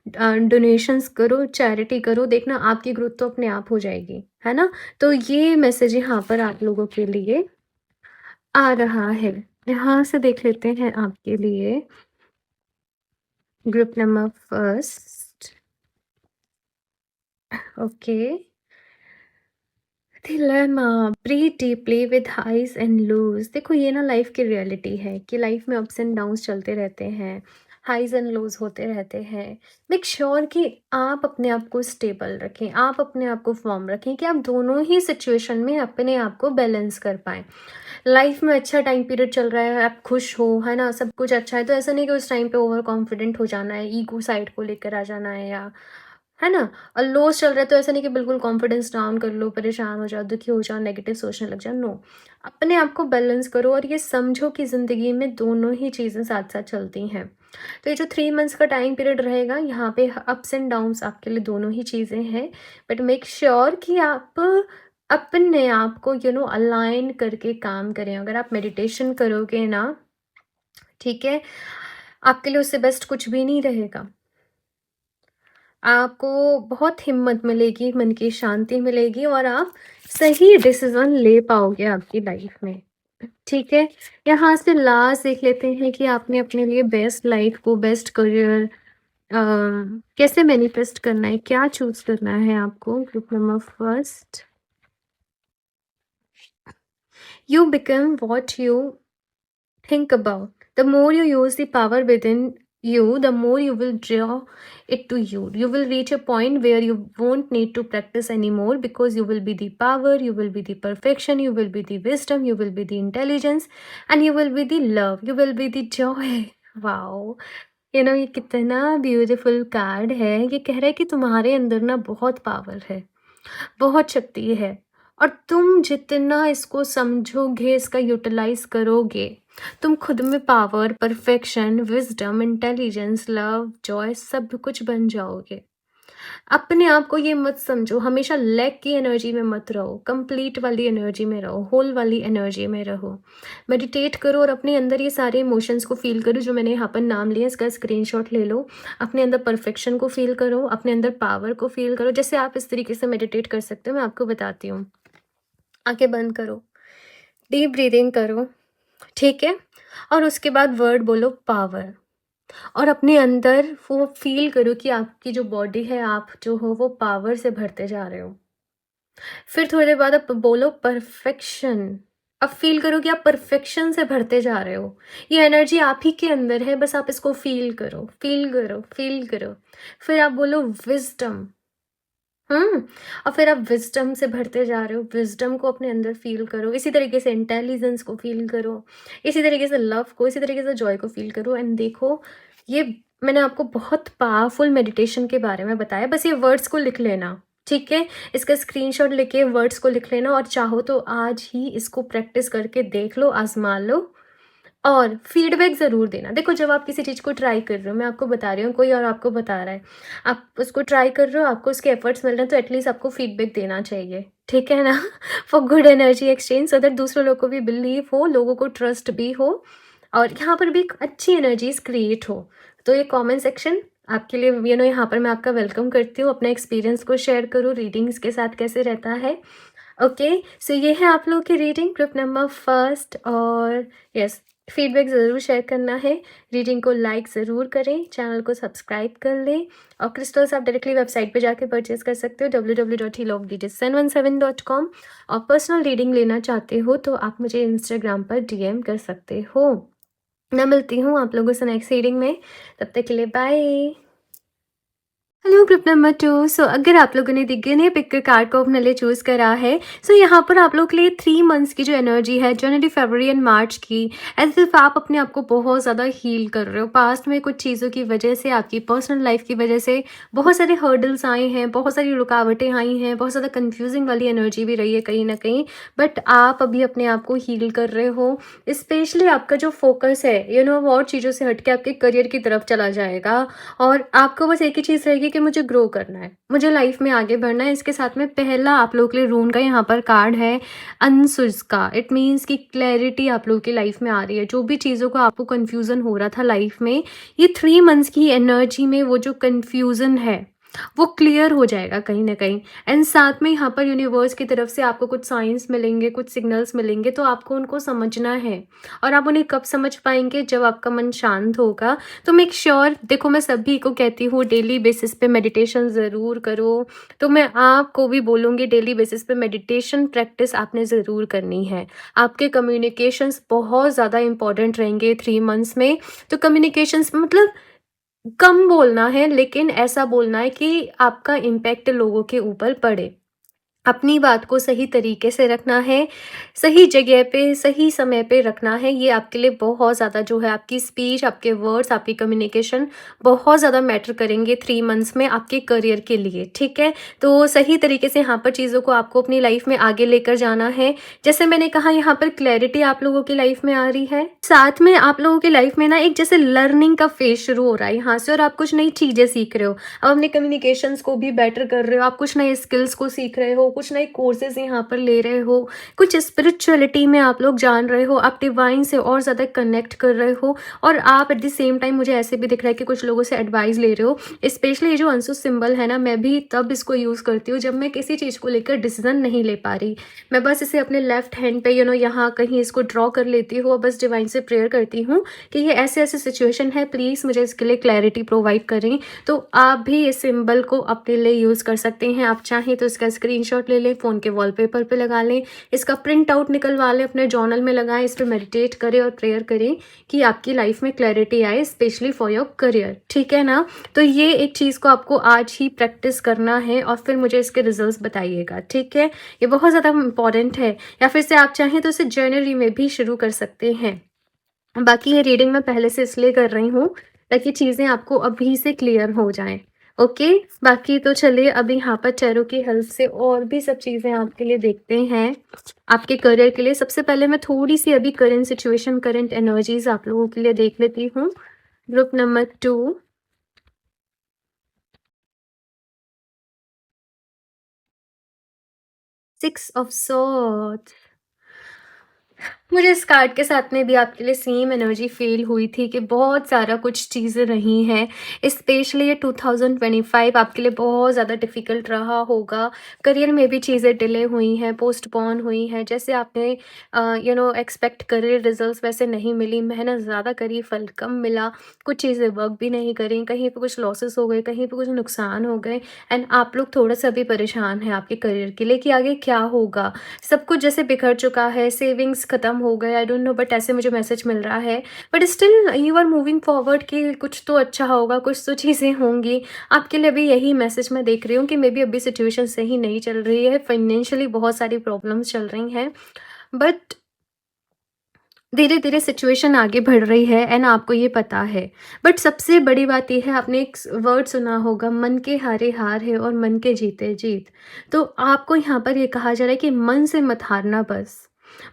डोनेशंस करो, चैरिटी करो, देखना आपकी ग्रोथ तो अपने आप हो जाएगी, है ना? तो ये मैसेज यहाँ पर आप लोगों के लिए आ रहा है। यहाँ से देख लेते हैं आपके लिए group number first. Okay, dilemma, breathe deeply with highs and lows. देखो ये ना लाइफ की रियलिटी है कि लाइफ में अप्स एंड डाउन्स चलते रहते हैं, हाइज एंड लोज होते रहते हैं। मेक श्योर कि आप अपने आप को स्टेबल रखें, आप अपने आप को फॉर्म रखें कि आप दोनों ही सिचुएशन में अपने आप को बैलेंस कर पाएँ। लाइफ में अच्छा टाइम पीरियड चल रहा है, आप खुश हो, है ना, सब कुछ अच्छा है, तो ऐसा नहीं कि उस टाइम पे ओवर कॉन्फिडेंट हो जाना है, ईगो साइड को लेकर आ जाना है, या है ना? और लोस चल रहा है तो ऐसा नहीं कि बिल्कुल कॉन्फिडेंस डाउन कर लो, परेशान हो जाओ, दुखी हो जाओ, नेगेटिव सोचने लग जाओ, नो। अपने आप को बैलेंस करो और ये समझो कि ज़िंदगी में दोनों ही चीज़ें साथ-साथ चलती हैं। तो ये जो 3 मंथ्स का टाइम पीरियड रहेगा, यहाँ पे अप्स एंड डाउन्स आपके लिए दोनों ही चीज़ें हैं। बट मेक श्योर कि आप अपने आप को अलाइन करके काम करें। अगर आप मेडिटेशन करोगे ना, ठीक है, आपके लिए उससे बेस्ट कुछ भी नहीं रहेगा। आपको बहुत हिम्मत मिलेगी, मन की शांति मिलेगी और आप सही डिसीज़न ले पाओगे आपकी लाइफ में, ठीक है? यहाँ से लास्ट देख लेते हैं कि आपने अपने लिए बेस्ट लाइफ को, बेस्ट करियर कैसे मैनिफेस्ट करना है, क्या चूज़ करना है आपको। Group number first, you become what you think about. The more you use the power within you, the more you will draw it to you. You will reach a point where you won't need to practice anymore because you will be the power, you will be the perfection, you will be the wisdom, you will be the intelligence, and you will be the love, you will be the joy. Wow. ये कितना beautiful card है। ये कह रहा है कि तुम्हारे अंदर ना बहुत पावर है, बहुत शक्ति है, और तुम जितना इसको समझोगे, इसका यूटिलाइज करोगे, तुम खुद में power, perfection, wisdom, intelligence, love, Joy सब कुछ बन जाओगे। अपने आप को ये मत समझो, हमेशा लैक की एनर्जी में मत रहो, कंप्लीट वाली एनर्जी में रहो, होल वाली एनर्जी में रहो। मेडिटेट करो और अपने अंदर ये सारे इमोशंस को फील करो जो मैंने यहाँ पर नाम लिया, इसका स्क्रीनशॉट ले लो। अपने अंदर परफेक्शन को फील करो, अपने अंदर पावर को फील करो। जैसे आप इस तरीके से मेडिटेट कर सकते हो, मैं आपको बताती हूँ। आंखें बंद करो, डीप ब्रीदिंग करो, ठीक है, और उसके बाद वर्ड बोलो पावर, और अपने अंदर वो फील करो कि आपकी जो बॉडी है, आप जो हो वो पावर से भरते जा रहे हो। फिर थोड़ी देर बाद आप बोलो परफेक्शन। अब फील करो कि आप परफेक्शन से भरते जा रहे हो। ये एनर्जी आप ही के अंदर है, बस आप इसको फील करो, फील करो, फील करो। फिर आप बोलो विजडम। और फिर आप विजडम से भरते जा रहे हो, विजडम को अपने अंदर फील करो। इसी तरीके से इंटेलिजेंस को फील करो, इसी तरीके से लव को, इसी तरीके से जॉय को फील करो। एंड देखो, ये मैंने आपको बहुत पावरफुल मेडिटेशन के बारे में बताया। बस ये वर्ड्स को लिख लेना, ठीक है? इसका स्क्रीनशॉट लेके वर्ड्स को लिख लेना, और चाहो तो आज ही इसको प्रैक्टिस करके देख लो, आजमा लो, और फीडबैक ज़रूर देना। देखो, जब आप किसी चीज़ को ट्राई कर रहे हो, मैं आपको बता रही हूँ, कोई और आपको बता रहा है, आप उसको ट्राई कर रहे हो, आपको उसके एफर्ट्स मिल रहे हैं, तो एटलीस्ट आपको फीडबैक देना चाहिए, ठीक है ना? For good energy exchange, so that दूसरे लोगों को भी बिलीव हो, लोगों को ट्रस्ट भी हो, और यहाँ पर भी एक अच्छी एनर्जीज क्रिएट हो। तो ये कमेंट सेक्शन आपके लिए, यहाँ पर मैं आपका वेलकम करती हूँ। अपना एक्सपीरियंस को शेयर करो, रीडिंग्स के साथ कैसे रहता है। ओके, सो ये है आप लोगों की रीडिंग ग्रुप नंबर फर्स्ट, और यस, फीडबैक ज़रूर शेयर करना है, रीडिंग को लाइक ज़रूर करें, चैनल को सब्सक्राइब कर लें, और क्रिस्टल्स आप डायरेक्टली वेबसाइट पे जाके परचेज कर सकते हो www.healofdjsen17.com। और पर्सनल रीडिंग लेना चाहते हो तो आप मुझे इंस्टाग्राम पर डीएम कर सकते हो। मैं मिलती हूँ आप लोगों से नेक्स्ट रीडिंग में, तब तक के लिए बाय। Hello group number 2। सो अगर आप लोगों ने गिने पिक कार्ड को अपने लिए चूज़ करा है, सो यहाँ पर आप लोग के लिए 3 मंथ्स की जो एनर्जी है, जनवरी, फरवरी एंड मार्च की, एज इफ आप अपने आप को बहुत ज़्यादा हील कर रहे हो। पास्ट में कुछ चीज़ों की वजह से, आपकी पर्सनल लाइफ की वजह से बहुत सारे हर्डल्स आए हैं, बहुत सारी रुकावटें आई हैं, बहुत ज़्यादा कन्फ्यूजिंग वाली एनर्जी भी रही है कहीं ना कहीं, बट आप अभी अपने आप को हील कर रहे हो। स्पेशली आपका जो फोकस है, वो और चीज़ों से हट के आपके करियर की तरफ चला जाएगा, और आपको बस एक ही चीज़ रहेगी कि मुझे ग्रो करना है, मुझे लाइफ में आगे बढ़ना है। इसके साथ में पहला आप लोगों के लिए रून का यहाँ पर कार्ड है अंसुस का। इट मीन्स कि क्लैरिटी आप लोगों की लाइफ में आ रही है। जो भी चीज़ों को आपको कन्फ्यूज़न हो रहा था लाइफ में, ये 3 मंथ्स की एनर्जी में वो जो कन्फ्यूज़न है वो क्लियर हो जाएगा कहीं न कहीं। एंड साथ में यहाँ पर यूनिवर्स की तरफ से आपको कुछ साइंस मिलेंगे, कुछ सिग्नल्स मिलेंगे, तो आपको उनको समझना है। और आप उन्हें कब समझ पाएँगे? जब आपका मन शांत होगा। तो मेक श्योर, देखो मैं सभी को कहती हूँ डेली बेसिस पे मेडिटेशन ज़रूर करो। तो मैं आपको भी बोलूँगी डेली बेसिस पे मेडिटेशन प्रैक्टिस आपने ज़रूर करनी है। आपके कम्युनिकेशंस बहुत ज़्यादा इम्पोर्टेंट रहेंगे 3 मंथ्स में। तो कम्युनिकेशंस मतलब कम बोलना है, लेकिन ऐसा बोलना है कि आपका इम्पैक्ट लोगों के ऊपर पड़े। अपनी बात को सही तरीके से रखना है, सही जगह पे, सही समय पे रखना है। ये आपके लिए बहुत ज़्यादा जो है आपकी स्पीच, आपके वर्ड्स, आपकी कम्युनिकेशन बहुत ज़्यादा मैटर करेंगे 3 मंथ्स में आपके करियर के लिए, ठीक है? तो सही तरीके से यहाँ पर चीज़ों को आपको अपनी लाइफ में आगे लेकर जाना है। जैसे मैंने कहा, यहाँ पर क्लैरिटी आप लोगों की लाइफ में आ रही है। साथ में आप लोगों की लाइफ में ना एक जैसे लर्निंग का फेज़ शुरू हो रहा है यहाँ से, और आप कुछ नई चीज़ें सीख रहे हो। आप अपने कम्युनिकेशंस को भी बेटर कर रहे हो, आप कुछ नए स्किल्स को सीख रहे हो, कुछ नए कोर्सेज़ यहाँ पर ले रहे हो, कुछ स्पिरिचुअलिटी में आप लोग जान रहे हो, आप डिवाइन से और ज़्यादा कनेक्ट कर रहे हो। और आप एट द सेम टाइम मुझे ऐसे भी दिख रहा है कि कुछ लोगों से एडवाइस ले रहे हो। स्पेशली ये जो अंशुस सिंबल है ना, मैं भी तब इसको यूज़ करती हूँ जब मैं किसी चीज़ को लेकर डिसीजन नहीं ले पा रही। मैं बस इसे अपने लेफ्ट हैंड पे यहाँ कहीं इसको ड्रॉ कर लेती हूँ और बस डिवाइन से प्रेयर करती हूँ कि ये ऐसे-ऐसे सिचुएशन है, प्लीज़ मुझे इसके लिए क्लैरिटी प्रोवाइड करें। तो आप भी इस सिंबल को अपने लिए यूज़ कर सकते हैं। आप चाहें तो इसका स्क्रीनशॉट ले लें, फ़ोन के वॉलपेपर पे लगा लें, इसका प्रिंट आउट निकलवा लें, अपने जर्नल में लगाएँ, इस पे मेडिटेट करें और प्रेयर करें कि आपकी लाइफ में क्लैरिटी आए, स्पेशली फॉर योर करियर, ठीक है ना? तो ये एक चीज़ को आपको आज ही प्रैक्टिस करना है और फिर मुझे इसके रिजल्ट्स बताइएगा, ठीक है? ये बहुत ज़्यादा इम्पॉर्टेंट है। या फिर से आप चाहें तो इसे जर्नली में भी शुरू कर सकते हैं। बाकी ये रीडिंग मैं पहले से इसलिए कर रही हूँ ताकि चीज़ें आपको अभी से क्लियर हो जाएँ। ओके? बाकी तो चलिए अभी यहाँ पर टैरो की हेल्प से और भी सब चीज़ें आपके लिए देखते हैं, आपके करियर के लिए। सबसे पहले मैं थोड़ी-सी अभी करंट सिचुएशन, करंट एनर्जीज़ आप लोगों के लिए देख लेती हूँ। Group number 2, 6 of swords. मुझे इस कार्ड के साथ में भी आपके लिए सेम एनर्जी फ़ील हुई थी कि बहुत सारा कुछ चीज़ें रही हैं। स्पेशली ये 2025 आपके लिए बहुत ज़्यादा डिफ़िकल्ट रहा होगा। करियर में भी चीज़ें डिले हुई हैं, पोस्टपोन हुई हैं। जैसे आपने एक्सपेक्ट करे रिज़ल्ट्स वैसे नहीं मिली, मेहनत ज़्यादा करी, फल कम मिला। कुछ चीज़ें वर्क भी नहीं करी, कहीं पे कुछ लॉसेस हो गए, कहीं पे कुछ नुकसान हो गए। एंड आप लोग थोड़ा-सा भी परेशान हैं आपके करियर के लिए कि आगे क्या होगा? सब कुछ जैसे बिखर चुका है, सेविंग्स खत्म हो गए, आई डोंट नो, बट ऐसे मुझे मैसेज मिल रहा है। But still you are moving forward कि कुछ तो अच्छा होगा, कुछ तो चीज़ें होंगी। आपके लिए अभी यही मैसेज मैं देख रही हूँ कि मे बी अभी सिचुएशन सही नहीं चल रही है, फाइनेंशियली बहुत सारी प्रॉब्लम्स चल रही हैं, बट धीरे-धीरे सिचुएशन आगे बढ़ रही है एंड आपको ये पता है। बट सबसे बड़ी बात ये है, आपने एक वर्ड सुना होगा, मन के हारे हार है और मन के जीते जीत। तो आपको यहाँ पर ये कहा जा रहा है कि मन से मत हारना बस।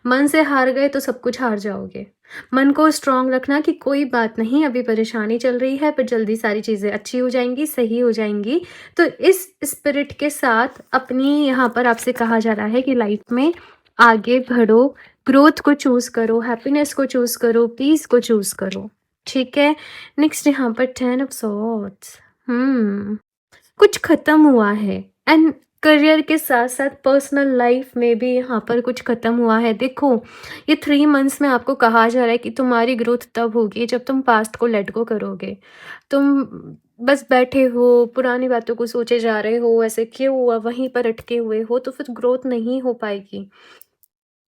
मन से हार गए तो सब कुछ हार जाओगे। मन को स्ट्रॉन्ग रखना कि कोई बात नहीं, अभी परेशानी चल रही है पर जल्दी सारी चीज़ें अच्छी हो जाएँगी, सही हो जाएँगी। तो इस स्पिरिट के साथ अपनी यहाँ पर आपसे कहा जा रहा है कि लाइफ में आगे बढ़ो, ग्रोथ को चूज़ करो, हैप्पीनेस को चूज़ करो, पीस को चूज़ करो, ठीक है? नेक्स्ट यहाँ पर 10 ऑफ सॉर्ड्स। कुछ ख़त्म हुआ है एंड करियर के साथ-साथ पर्सनल लाइफ में भी यहाँ पर कुछ ख़त्म हुआ है। देखो, ये 3 मंथ्स में आपको कहा जा रहा है कि तुम्हारी ग्रोथ तब होगी जब तुम पास्ट को लेट गो करोगे। तुम बस बैठे हो, पुरानी बातों को सोचे जा रहे हो, ऐसे क्यों हुआ, वहीं पर अटके हुए हो, तो फिर ग्रोथ नहीं हो पाएगी।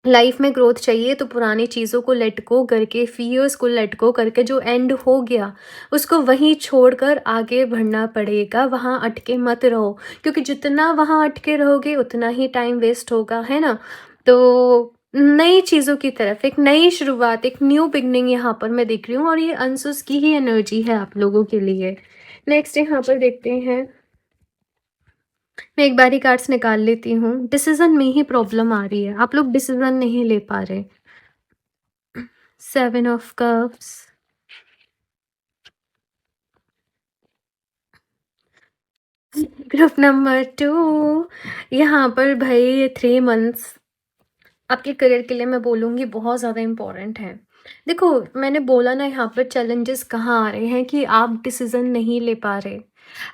लाइफ में ग्रोथ चाहिए तो पुरानी चीज़ों को लेट गो करके, फियर्स को लेट गो करके, जो एंड हो गया उसको वहीं छोड़कर आगे बढ़ना पड़ेगा, वहाँ अटके मत रहो, क्योंकि जितना वहाँ अटके रहोगे उतना ही टाइम वेस्ट होगा, है ना? तो नई चीज़ों की तरफ एक नई शुरुआत, एक न्यू बिगनिंग यहाँ पर मैं देख रही हूँ और ये अंसुस की ही एनर्जी है आप लोगों के लिए। नेक्स्ट यहाँ पर देखते हैं, मैं एक बारी कार्ड्स निकाल लेती हूँ। डिसीज़न में ही प्रॉब्लम आ रही है, आप लोग डिसीज़न नहीं ले पा रहे। 7 ऑफ कप्स, ग्रुप नंबर 2, यहाँ पर भाई ये 3 मंथ्स आपके करियर के लिए मैं बोलूँगी बहुत ज़्यादा इम्पोर्टेंट हैं। देखो, मैंने बोला ना यहाँ पर चैलेंजेस कहाँ आ रहे हैं कि आप डिसीज़न नहीं ले पा रहे।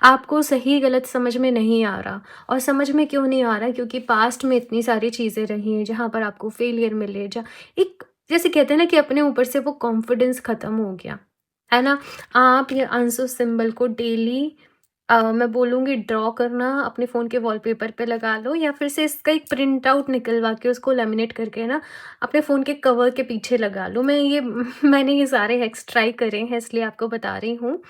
आपको सही-गलत समझ में नहीं आ रहा, और समझ में क्यों नहीं आ रहा, क्योंकि पास्ट में इतनी सारी चीज़ें रही हैं जहाँ पर आपको फेलियर मिले, जहाँ एक जैसे कहते हैं ना कि अपने ऊपर से वो कॉन्फिडेंस ख़त्म हो गया, है ना? आप ये आंसू सिंबल को डेली मैं बोलूँगी ड्रॉ करना अपने फ़ोन के वॉलपेपर पे लगा लो, या फिर से इसका एक प्रिंट आउट निकलवा के उसको लैमिनेट करके ना अपने फ़ोन के कवर के पीछे लगा लो। मैंने ये सारे हैक्स ट्राई करे हैं, इसलिए आपको बता रही हूँ।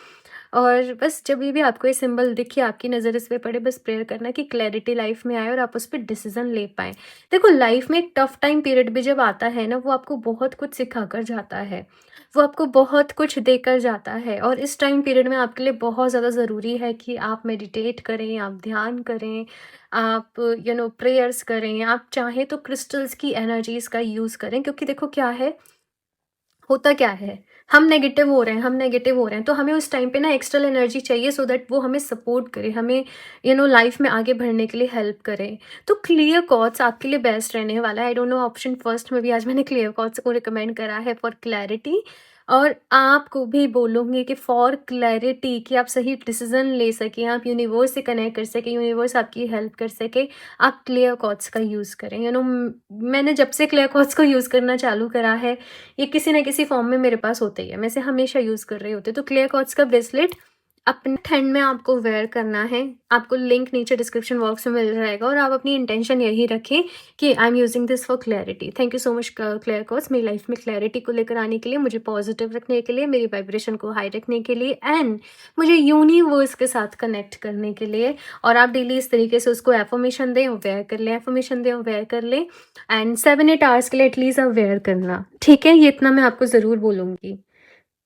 और बस जब भी आपको ये सिंबल दिखे, आपकी नज़र इस पे पड़े, बस प्रेयर करना कि क्लैरिटी लाइफ़ में आए और आप उस पे डिसीज़न ले पाएँ। देखो, लाइफ़ में एक टफ टाइम पीरियड भी जब आता है ना, वो आपको बहुत कुछ सिखा कर जाता है। वो आपको बहुत कुछ देकर जाता है, और इस टाइम पीरियड में आपके लिए बहुत ज़्यादा ज़रूरी है कि आप मेडिटेट करें, आप ध्यान करें, आप प्रेयर्स करें, आप चाहें तो क्रिस्टल्स की एनर्जीज़ का यूज़ करें, क्योंकि देखो क्या है, होता क्या है, हम नेगेटिव हो रहे हैं, तो हमें उस टाइम पे ना एक्स्ट्रा एनर्जी चाहिए, सो दैट वो हमें सपोर्ट करे, हमें लाइफ में आगे बढ़ने के लिए हेल्प करे। तो क्लियर कॉट्स आपके लिए बेस्ट रहने वाला है। I don't know, option first में भी आज मैंने क्लियर कॉट्स को रिकमेंड करा है फॉर क्लैरिटी, और आपको भी बोलूँगी कि फॉर क्लैरिटी, कि आप सही डिसीजन ले सकें, आप यूनिवर्स से कनेक्ट कर सकें, यूनिवर्स आपकी हेल्प कर सके, आप क्लियर कॉट्स का यूज़ करें। मैंने जब से क्लियर कॉट्स को यूज़ करना चालू करा है, ये किसी न किसी फॉर्म में मेरे पास होते ही है, मैं इसे हमेशा यूज़ कर रही होती हूँ। तो क्लियर क्वार्ट्ज का ब्रेसलेट अपने हैंड में आपको वेयर करना है। आपको लिंक नीचे डिस्क्रिप्शन बॉक्स में मिल जाएगा, और आप अपनी इंटेंशन यही रखें कि I am using this for clarity. Thank you so much clear quartz, मेरी लाइफ में क्लैरिटी को लेकर आने के लिए, मुझे पॉजिटिव रखने के लिए, मेरी वाइब्रेशन को हाई रखने के लिए, एंड मुझे यूनिवर्स के साथ कनेक्ट करने के लिए। और आप डेली इस तरीके से उसको एफर्मेशन दें और वेयर कर लें, एफर्मेशन दें और वेयर कर लें, एंड 7-8 आवर्स के लिए एटलीस्ट आप वेयर करना, ठीक है? ये इतना मैं आपको ज़रूर बोलूँगी।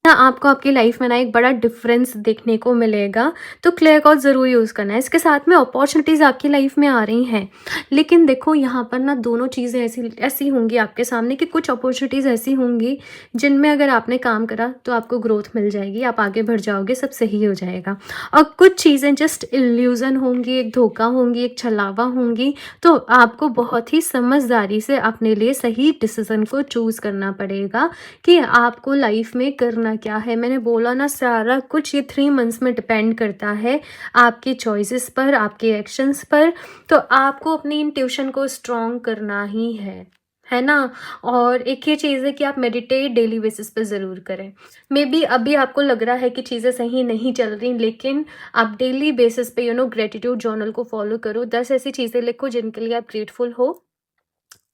ना आपको आपकी लाइफ में ना एक बड़ा डिफरेंस देखने को मिलेगा, तो क्लियर कॉट ज़रूर यूज़ करना है। इसके साथ में अपॉर्चुनिटीज़ आपकी लाइफ में आ रही हैं, लेकिन देखो यहाँ पर ना दोनों चीज़ें ऐसी ऐसी होंगी आपके सामने, कि कुछ अपॉर्चुनिटीज़ ऐसी होंगी जिनमें अगर आपने काम करा तो आपको ग्रोथ मिल जाएगी, आप आगे बढ़ जाओगे, सब सही हो जाएगा। और कुछ चीज़ें जस्ट इल्यूज़न होंगी, एक धोखा होंगी, एक छलावा होंगी, तो आपको बहुत ही समझदारी से अपने लिए सही डिसीज़न को चूज़ करना पड़ेगा कि आपको लाइफ में करना क्या है। मैंने बोला ना, सारा कुछ ये 3 मंथ्स में डिपेंड करता है आपकी चॉइसेस पर, आपके एक्शंस पर। तो आपको अपनी इंट्यूशन को स्ट्रॉन्ग करना ही है ना? और एक ये चीज़ है कि आप मेडिटेट डेली बेसिस पे ज़रूर करें। मे बी अभी आपको लग रहा है कि चीज़ें सही नहीं चल रही, लेकिन आप डेली बेसिस पे ग्रैटिट्यूड जर्नल को फॉलो करो। 10 ऐसी चीज़ें लिखो जिनके लिए आप ग्रेटफुल हो,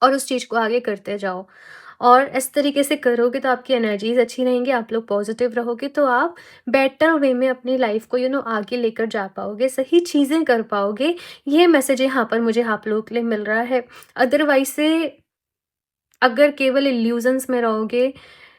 और उस चीज़ को आगे करते जाओ। और इस तरीके से करोगे तो आपकी एनर्जीज़ अच्छी रहेंगी, आप लोग पॉजिटिव रहोगे, तो आप बेटर वे में अपनी लाइफ को आगे लेकर जा पाओगे, सही चीज़ें कर पाओगे। ये मैसेज यहाँ पर मुझे आप लोगों के लिए मिल रहा है। अदरवाइज़ से अगर केवल इल्यूज़न्स में रहोगे,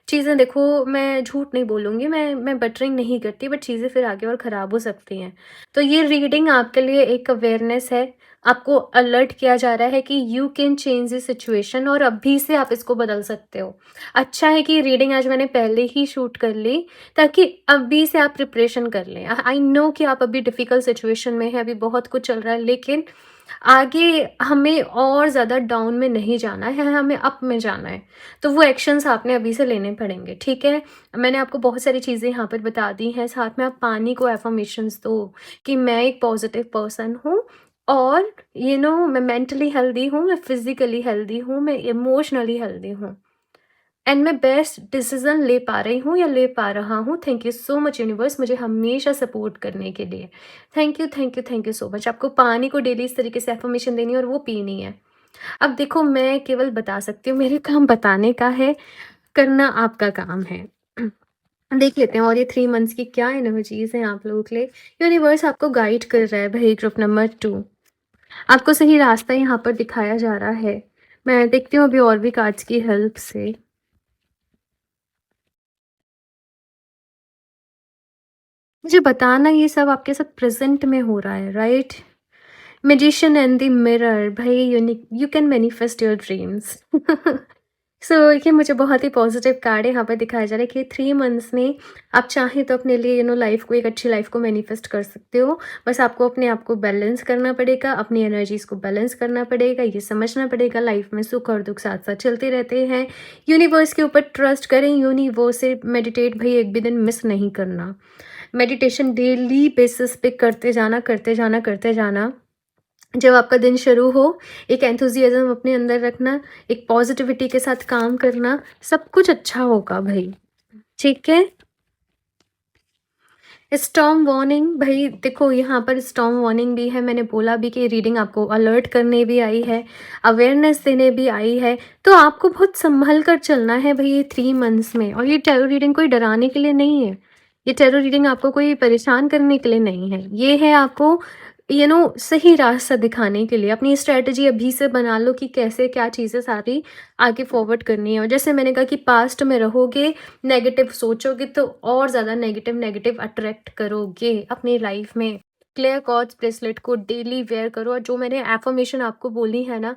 चीज़ें देखो, मैं झूठ नहीं बोलूँगी, मैं बटरिंग नहीं करती, बट चीज़ें फिर आगे और ख़राब हो सकती हैं। तो ये रीडिंग आपके लिए एक अवेयरनेस है, आपको अलर्ट किया जा रहा है कि you can change the situation, और अभी से आप इसको बदल सकते हो। अच्छा है कि रीडिंग आज मैंने पहले ही शूट कर ली, ताकि अभी से आप प्रिपरेशन कर लें। आई नो कि आप अभी डिफ़िकल्ट सिचुएशन में हैं, अभी बहुत कुछ चल रहा है, लेकिन आगे हमें और ज़्यादा डाउन में नहीं जाना है, हमें अप में जाना है। तो वो एक्शंस आपने अभी से लेने पड़ेंगे, ठीक है? मैंने आपको बहुत सारी चीज़ें यहाँ पर बता दी हैं, साथ में आप पानी को अफ़र्मेशंस दो कि मैं एक पॉज़िटिव पर्सन हूँ, और मैं मेंटली हेल्दी हूँ, मैं फिज़िकली हेल्दी हूँ, मैं इमोशनली हेल्दी हूँ, एंड मैं बेस्ट डिसीज़न ले पा रही हूँ या ले पा रहा हूँ। Thank you so much universe, मुझे हमेशा सपोर्ट करने के लिए। Thank you, thank you, thank you so much. आपको पानी को डेली इस तरीके से अफ़र्मेशन देनी है और वो पीनी है। अब देखो, मैं केवल बता सकती हूँ, मेरे काम बताने का है, करना आपका काम है। देख लेते हैं और ये 3 मंथ्स की क्या एनर्जीज़ हैं आप लोगों के लिए। यूनिवर्स आपको गाइड कर रहा है भई, ग्रुप नंबर 2। आपको सही रास्ता यहाँ पर दिखाया जा रहा है। मैं देखती हूँ अभी और भी कार्ड्स की हेल्प से। मुझे बताना, ये सब आपके साथ प्रेज़ेंट में हो रहा है, right? Magician and the mirror, भई you can manifest your dreams. ये मुझे बहुत ही पॉजिटिव कार्ड यहाँ पर दिखाया जा रहा है कि 3 मंथ्स में आप चाहें तो अपने लिए लाइफ को, एक अच्छी लाइफ को मैनिफेस्ट कर सकते हो। बस आपको अपने आप को बैलेंस करना पड़ेगा, अपनी एनर्जीज़ को बैलेंस करना पड़ेगा, ये समझना पड़ेगा लाइफ में सुख और दुःख साथ-साथ चलते रहते हैं। यूनिवर्स के ऊपर ट्रस्ट करें, यूनिवर्स से मेडिटेट भई एक भी दिन मिस नहीं करना। मेडिटेशन डेली बेसिस पे करते जाना, करते जाना, करते जाना। जब आपका दिन शुरू हो, एक एंथुसियाज़्म अपने अंदर रखना, एक पॉज़िटिविटी के साथ काम करना, सब कुछ अच्छा होगा भई, ठीक है? स्टॉर्म वार्निंग भई देखो, यहाँ पर स्टॉर्म वार्निंग भी है, मैंने बोला भी कि रीडिंग आपको अलर्ट करने भी आई है, अवेयरनेस देने भी आई है, तो आपको बहुत सँभल कर चलना है भई ये 3 मंथ्स में। और ये टैरो रीडिंग कोई डराने के लिए नहीं है, ये टैरो रीडिंग आपको कोई परेशान करने के लिए नहीं है, ये है आपको सही रास्ता दिखाने के लिए। अपनी स्ट्रैटेजी अभी से बना लो कि कैसे क्या चीज़ें सारी आगे फॉरवर्ड करनी है। और जैसे मैंने कहा कि पास्ट में रहोगे, नेगेटिव सोचोगे तो और ज़्यादा नेगेटिव नेगेटिव अट्रैक्ट करोगे अपनी लाइफ में। क्लियर क्वार्ट्ज ब्रेसलेट को डेली वेयर करो, और जो मैंने एफर्मेशन आपको बोली है ना,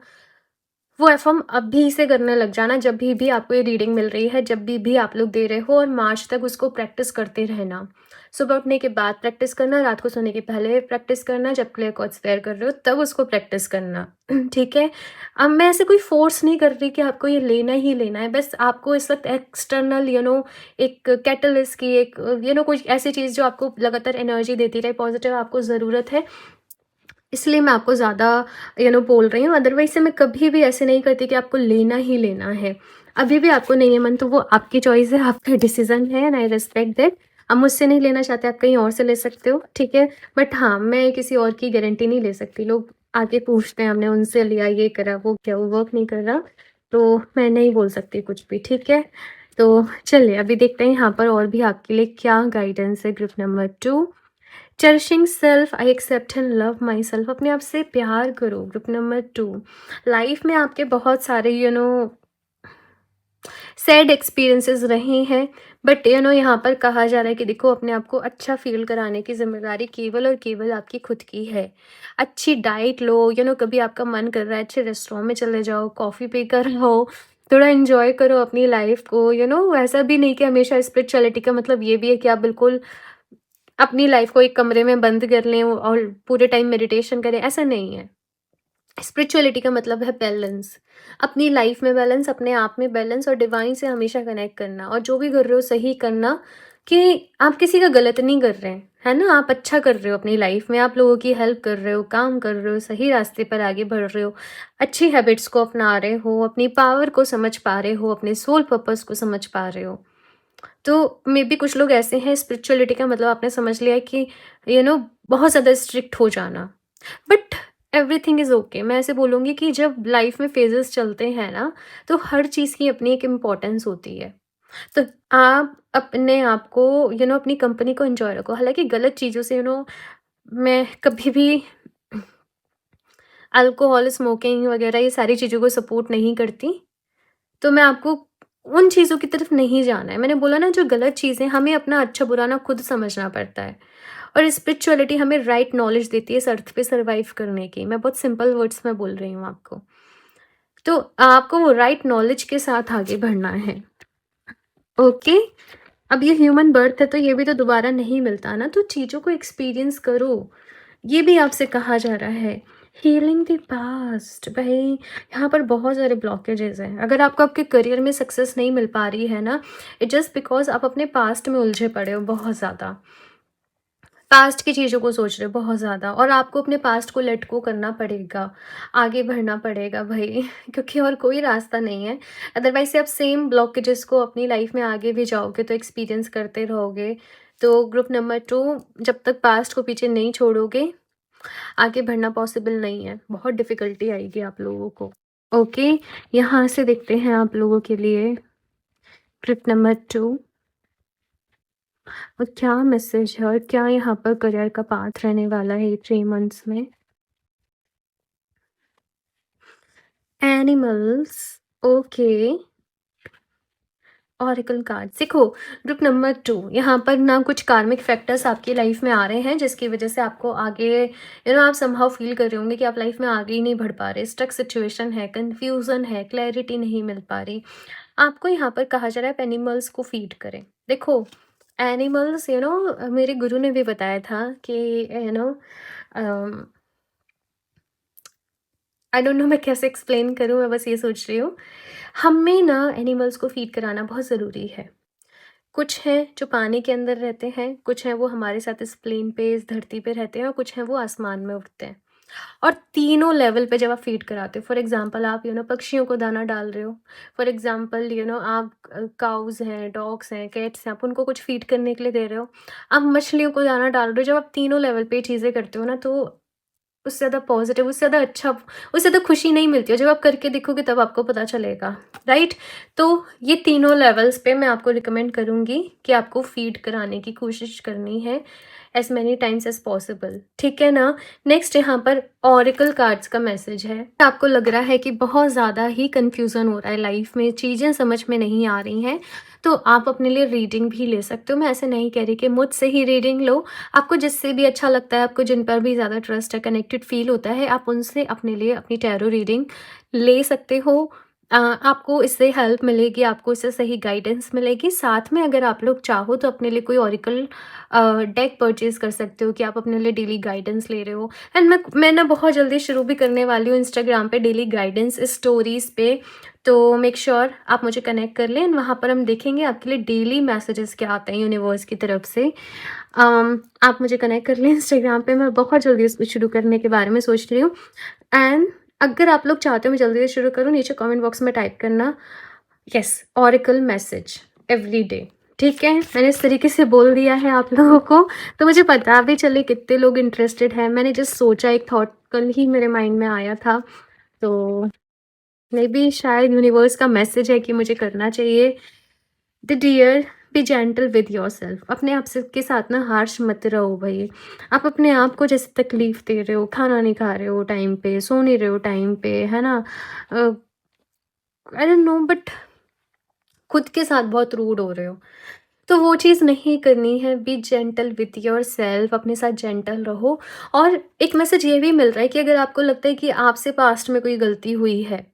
वो एफर्म अभी से करने लग जाना। जब भी आपको ये रीडिंग मिल रही है, जब भी आप लोग दे रहे हो, और मार्च तक उसको प्रैक्टिस करते रहना। सुबह उठने के बाद प्रैक्टिस करना, रात को सोने के पहले प्रैक्टिस करना, जब क्लियर क्वार्ट्ज वेयर कर रहे हो तब उसको प्रैक्टिस करना। ठीक है? अब मैं ऐसे कोई फोर्स नहीं कर रही कि आपको ये लेना ही लेना है। बस आपको इस वक्त एक्सटर्नल एक कैटलिस्ट की, एक कोई ऐसी चीज़ जो आपको लगातार एनर्जी देती रहे, पॉजिटिव आपको ज़रूरत है, इसलिए मैं आपको ज़्यादा बोल रही हूँ। अदरवाइज़ से मैं कभी भी ऐसे नहीं करती कि आपको लेना ही लेना है। अभी भी आपको नहीं है मन, तो वो आपकी चॉइस है, आपका डिसीज़न है, एंड आई रिस्पेक्ट दैट। आप मुझसे नहीं लेना चाहते, आप कहीं और से ले सकते हो, ठीक है? बट हाँ, मैं किसी और की गारंटी नहीं ले सकती। लोग आके पूछते हैं, हमने उनसे लिया, ये करा, वो किया, वो वर्क नहीं कर रहा, तो मैं नहीं बोल सकती कुछ भी, ठीक है? तो चलिए अभी देखते हैं यहाँ पर और भी आपके लिए क्या गाइडेंस है। Group number 2, cherishing self, I accept and love myself. अपने आप से प्यार करो। ग्रुप नंबर 2, लाइफ में आपके बहुत सारे सैड एक्सपीरियंसेस रहे हैं, बट यहाँ पर कहा जा रहा है कि देखो, अपने आप को अच्छा फील कराने की जिम्मेदारी केवल और केवल आपकी खुद की है। अच्छी डाइट लो, कभी आपका मन कर रहा है अच्छे रेस्टोरेंट में चले जाओ, कॉफ़ी पी कर आओ, थोड़ा एंजॉय करो अपनी लाइफ को। ऐसा भी नहीं कि हमेशा स्पिरिचुअलिटी का मतलब ये भी है कि आप बिल्कुल अपनी लाइफ को एक कमरे में बंद कर लें और पूरे टाइम मेडिटेशन करें, ऐसा नहीं है। स्पिरिचुअलिटी का मतलब है बैलेंस, अपनी लाइफ में बैलेंस, अपने आप में बैलेंस, और डिवाइन से हमेशा कनेक्ट करना, और जो भी कर रहे हो सही करना, कि आप किसी का गलत नहीं कर रहे हैं, है ना? आप अच्छा कर रहे हो अपनी लाइफ में, आप लोगों की हेल्प कर रहे हो, काम कर रहे हो, सही रास्ते पर आगे बढ़ रहे हो, अच्छी हैबिट्स को अपना रहे हो, अपनी पावर को समझ पा रहे हो, अपने सोल पर्पस को समझ पा रहे हो। तो मे बी कुछ लोग ऐसे हैं, स्पिरिचुअलिटी का मतलब आपने समझ लिया है कि बहुत ज़्यादा स्ट्रिक्ट हो जाना, बट एवरीथिंग इज़ ओके। मैं ऐसे बोलूँगी कि जब लाइफ में फेजेस चलते हैं ना, तो हर चीज़ की अपनी एक इम्पोर्टेंस होती है। तो आप अपने आप को अपनी कंपनी को एंजॉय रखो। हालांकि गलत चीज़ों से मैं कभी भी अल्कोहल, स्मोकिंग वगैरह ये सारी चीज़ों को सपोर्ट नहीं करती। तो मैं आपको उन चीज़ों की तरफ नहीं जाना है। मैंने बोला ना, जो गलत चीज़ें, हमें अपना अच्छा-बुरा ना खुद समझना पड़ता है, और स्पिरिचुअलिटी हमें राइट नॉलेज देती है इस अर्थ पे सर्वाइव करने की। मैं बहुत सिंपल वर्ड्स में बोल रही हूँ आपको। तो आपको वो राइट नॉलेज के साथ आगे बढ़ना है, ओके? अब ये ह्यूमन बर्थ है, तो ये भी तो दोबारा नहीं मिलता ना, तो चीज़ों को एक्सपीरियंस करो। ये भी आपसे कहा जा रहा है। हीलिंग द पास्ट भाई, यहाँ पर बहुत सारे ब्लॉकेजेस हैं। अगर आपको आपके करियर में सक्सेस नहीं मिल पा रही है ना, इट जस्ट बिकॉज आप अपने पास्ट में उलझे पड़े हो बहुत ज़्यादा, पास्ट की चीज़ों को सोच रहे हो बहुत ज़्यादा, और आपको अपने पास्ट को लेट गो करना पड़ेगा, आगे बढ़ना पड़ेगा भाई। क्योंकि और कोई रास्ता नहीं है। अदरवाइज से आप सेम ब्लॉकेजेस को अपनी लाइफ में आगे भी जाओगे तो एक्सपीरियंस करते रहोगे। तो ग्रुप नंबर 2, जब तक पास्ट को पीछे नहीं छोड़ोगे, आगे बढ़ना पॉसिबल नहीं है। बहुत डिफ़िकल्टी आएगी आप लोगों को, ओके? यहाँ से देखते हैं आप लोगों के लिए ट्रिप नंबर 2, और क्या मैसेज है, और क्या यहाँ पर करियर का पाथ रहने वाला है ये 3 मंथ्स में। Animals, okay. ऑरेकल कार्ड देखो, ग्रुप नंबर 2 यहाँ पर ना कुछ कार्मिक फैक्टर्स आपकी लाइफ में आ रहे हैं जिसकी वजह से आपको आगे आप समहाउ फील कर रहे होंगे कि आप लाइफ में आगे ही नहीं बढ़ पा रहे, स्टक सिचुएशन है, कंफ्यूजन है, क्लैरिटी नहीं मिल पा रही। आपको यहाँ पर कहा जा रहा है एनिमल्स को फीड करें। देखो, एनिमल्स मेरे गुरु ने भी बताया था कि आई डोंट नो मैं कैसे एक्सप्लेन करूँ, मैं बस ये सोच रही हूँ। हमें ना एनिमल्स को फीड कराना बहुत ज़रूरी है। कुछ हैं जो पानी के अंदर रहते हैं, कुछ हैं वो हमारे साथ इस प्लेन पे, इस धरती पे रहते हैं, और कुछ हैं वो आसमान में उड़ते हैं। और तीनों लेवल पे जब आप फीड कराते हो, फॉर एग्ज़ाम्पल आप पक्षियों को दाना डाल रहे हो, फॉर एग्ज़ाम्पल आप काउज़ हैं, डॉग्स हैं, कैट्स हैं, आप उनको कुछ फीड करने के लिए दे रहे हो। आप मछलियों को दाना डाल रहे हो, जब आप तीनों लेवल पे ये चीज़ें करते हो ना, तो उससे ज़्यादा पॉज़िटिव, उससे ज़्यादा अच्छा, उससे ज़्यादा खुशी नहीं मिलती है। जब आप करके देखोगे तब आपको पता चलेगा, राइट? तो ये तीनों लेवल्स पे मैं आपको रिकमेंड करूँगी कि आपको फ़ीड कराने की कोशिश करनी है as many times as possible, ठीक है ना? नेक्स्ट यहाँ पर ऑरेकल कार्ड्स का मैसेज है। आपको लग रहा है कि बहुत ज़्यादा ही कन्फ्यूज़न हो रहा है लाइफ़ में, चीज़ें समझ में नहीं आ रही हैं, तो आप अपने लिए रीडिंग भी ले सकते हो। मैं ऐसे नहीं कह रही कि मुझसे ही रीडिंग लो, आपको जिससे भी अच्छा लगता है, आपको जिन पर भी ज़्यादा ट्रस्ट है, कनेक्टेड फ़ील होता है, आप उनसे अपने लिए अपनी टैरो रीडिंग ले सकते हो। आपको इससे हेल्प मिलेगी, आपको इससे सही गाइडेंस मिलेगी। साथ में अगर आप लोग चाहो तो अपने लिए कोई ऑरेकल डेक परचेज़ कर सकते हो कि आप अपने लिए डेली गाइडेंस ले रहे हो। एंड मैं ना बहुत जल्दी शुरू भी करने वाली हूँ इंस्टाग्राम पे डेली गाइडेंस स्टोरीज़ पे, तो मेक श्योर आप मुझे कनेक्ट कर लें। वहाँ पर हम देखेंगे आपके लिए डेली मैसेजेस क्या आते हैं यूनिवर्स की तरफ से। आप मुझे कनेक्ट कर लें इंस्टाग्राम पे, मैं बहुत जल्दी इसको शुरू करने के बारे में सोच रही हूँ। एंड अगर आप लोग चाहते हो मैं जल्दी से शुरू करूँ, नीचे कमेंट बॉक्स में टाइप करना yes oracle message every day, ठीक है? मैंने इस तरीके से बोल दिया है आप लोगों को, तो मुझे पता भी चले कितने लोग इंटरेस्टेड हैं। मैंने जस्ट सोचा, एक थॉट कल ही मेरे माइंड में आया था, तो मे बी शायद यूनिवर्स का मैसेज है कि मुझे करना चाहिए। The dear, be gentle with yourself. अपने आप से के साथ ना हार्श मत रहो भाई। आप अपने आप को जैसे तकलीफ दे रहे हो, खाना नहीं खा रहे हो टाइम पे, सो नहीं रहे हो टाइम पे, है ना? आई डोंट नो, बट खुद के साथ बहुत रूड हो रहे हो, तो वो चीज़ नहीं करनी है। B gentle with your self, अपने साथ जेंटल रहो। और एक मैसेज ये भी मिल रहा है कि अगर आपको लगता है कि आपसे पास्ट में कोई गलती हुई है,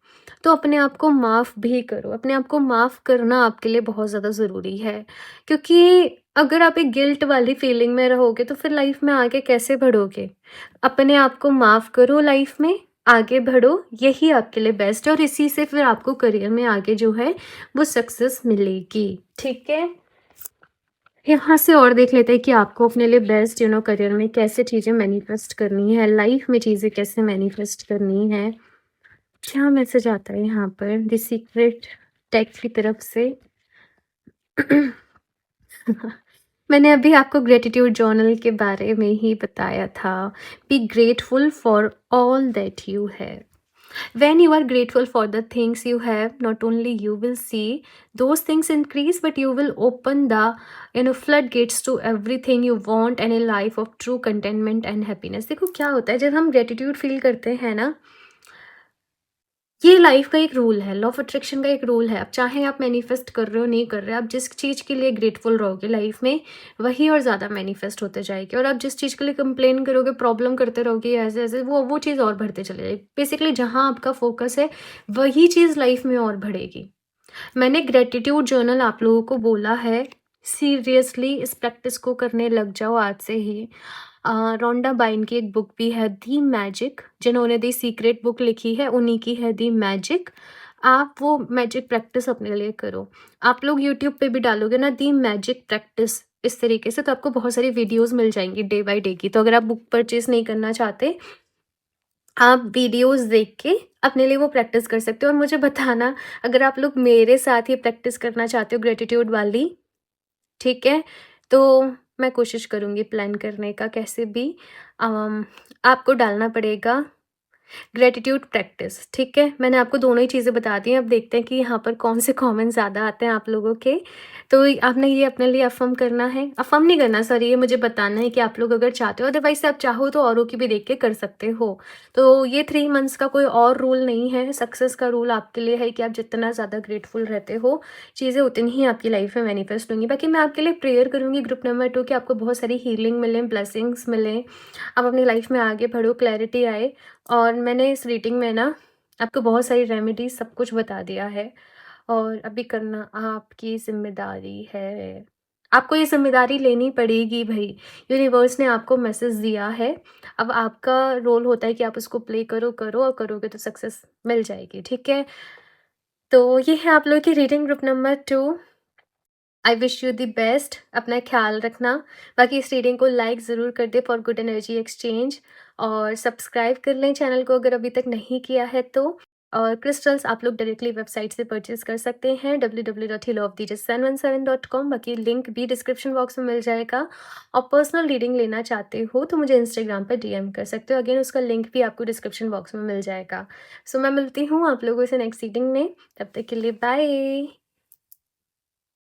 तो अपने आप को माफ़ भी करो। अपने आप को माफ़ करना आपके लिए बहुत ज़्यादा ज़रूरी है, क्योंकि अगर आप एक गिल्ट वाली फीलिंग में रहोगे तो फिर लाइफ में आगे कैसे बढ़ोगे? अपने आप को माफ़ करो, लाइफ में आगे बढ़ो, यही आपके लिए बेस्ट है, और इसी से फिर आपको करियर में आगे जो है वो सक्सेस मिलेगी, ठीक है? यहाँ से और देख लेते हैं कि आपको अपने लिए बेस्ट करियर में कैसे चीज़ें मैनिफेस्ट करनी है, लाइफ में चीज़ें कैसे मैनिफेस्ट करनी है। क्या मैसेज आता है यहाँ पर द सीक्रेट टेक की तरफ से? मैंने अभी आपको ग्रेटिट्यूड जर्नल के बारे में ही बताया था। Be grateful for all that you have. When you are grateful for the things you have, not only you will see those things increase, but you will open the floodgates to everything you want and a life of true contentment and happiness। देखो क्या होता है जब हम gratitude feel करते हैं ना, ये लाइफ का एक रूल है, लॉ ऑफ अट्रैक्शन का एक रूल है। अब चाहे आप मैनिफेस्ट कर रहे हो नहीं कर रहे, आप जिस चीज़ के लिए ग्रेटफुल रहोगे लाइफ में, वही और ज़्यादा मैनिफेस्ट होते जाएगी। और आप जिस चीज़ के लिए कंप्लेन करोगे, प्रॉब्लम करते रहोगे, ऐसे ऐसे वो चीज़ और बढ़ते चले जाएगी। बेसिकली जहाँ आपका फोकस है वही चीज़ लाइफ में और बढ़ेगी। मैंने ग्रेटिट्यूड जर्नल आप लोगों को बोला है, सीरियसली इस प्रैक्टिस को करने लग जाओ आज से ही। रोंडा बाइन की एक बुक भी है दी मैजिक, जिन्होंने दी सीक्रेट बुक लिखी है उन्हीं की है दी मैजिक। आप वो मैजिक प्रैक्टिस अपने लिए करो। आप लोग यूट्यूब पे भी डालोगे ना दी मैजिक प्रैक्टिस इस तरीके से, तो आपको बहुत सारी वीडियोस मिल जाएंगी डे बाय डे की। तो अगर आप बुक परचेज नहीं करना चाहते, आप वीडियोस देख के अपने लिए वो प्रैक्टिस कर सकते हो। और मुझे बताना अगर आप लोग मेरे साथ ये प्रैक्टिस करना चाहते हो ग्रेटिट्यूड वाली, ठीक है? तो मैं कोशिश करूँगी प्लान करने का कैसे भी। आपको डालना पड़ेगा ग्रैटिट्यूड प्रैक्टिस, ठीक है? मैंने आपको दोनों ही चीज़ें बता दी हैं, अब देखते हैं कि यहाँ पर कौन से कमेंट ज़्यादा आते हैं आप लोगों के। तो आपने ये अपने लिए अफ़र्म करना है, अफ़र्म नहीं करना सॉरी, ये मुझे बताना है कि आप लोग अगर चाहते हो, अदरवाइज़ आप चाहो तो औरों की भी देख के कर सकते हो। तो ये 3 मंथ्स का कोई और रूल नहीं है, सक्सेस का रूल आपके लिए है कि आप जितना ज़्यादा ग्रेटफुल रहते हो, चीज़ें उतनी ही आपकी लाइफ़ में मैनिफेस्ट होंगी। बाकी मैं आपके लिए प्रेयर करूँगी ग्रुप नंबर 2 कि आपको बहुत सारी हीलिंग मिले, ब्लेसिंग्स मिलें, आप अपनी लाइफ़ में आगे बढ़ो, क्लैरिटी आए। और मैंने इस रीडिंग में ना आपको बहुत सारी रेमेडीज़ सब कुछ बता दिया है और अभी करना आपकी ज़िम्मेदारी है। आपको ये ज़िम्मेदारी लेनी पड़ेगी भई, यूनिवर्स ने आपको मैसेज दिया है। अब आपका रोल होता है कि आप उसको प्ले करो और करोगे तो सक्सेस मिल जाएगी, ठीक है? तो ये है आप लोगों की reading group number 2। I wish you the best, अपना ख्याल रखना। बाकी इस रीडिंग को लाइक ज़रूर कर दें फॉर गुड एनर्जी एक्सचेंज और सब्सक्राइब कर लें चैनल को अगर अभी तक नहीं किया है तो। और क्रिस्टल्स आप लोग डायरेक्टली वेबसाइट से परचेज़ कर सकते हैं www.healofthejasun17.com। बाकी लिंक भी डिस्क्रिप्शन बॉक्स में मिल जाएगा। और पर्सनल रीडिंग लेना चाहते हो तो मुझे इंस्टाग्राम पर डीएम कर सकते हो, अगेन उसका लिंक भी आपको डिस्क्रिप्शन बॉक्स में मिल जाएगा। सो मैं मिलती हूँ आप लोगों से नेक्स्ट रीडिंग में, तब तक के लिए बाय।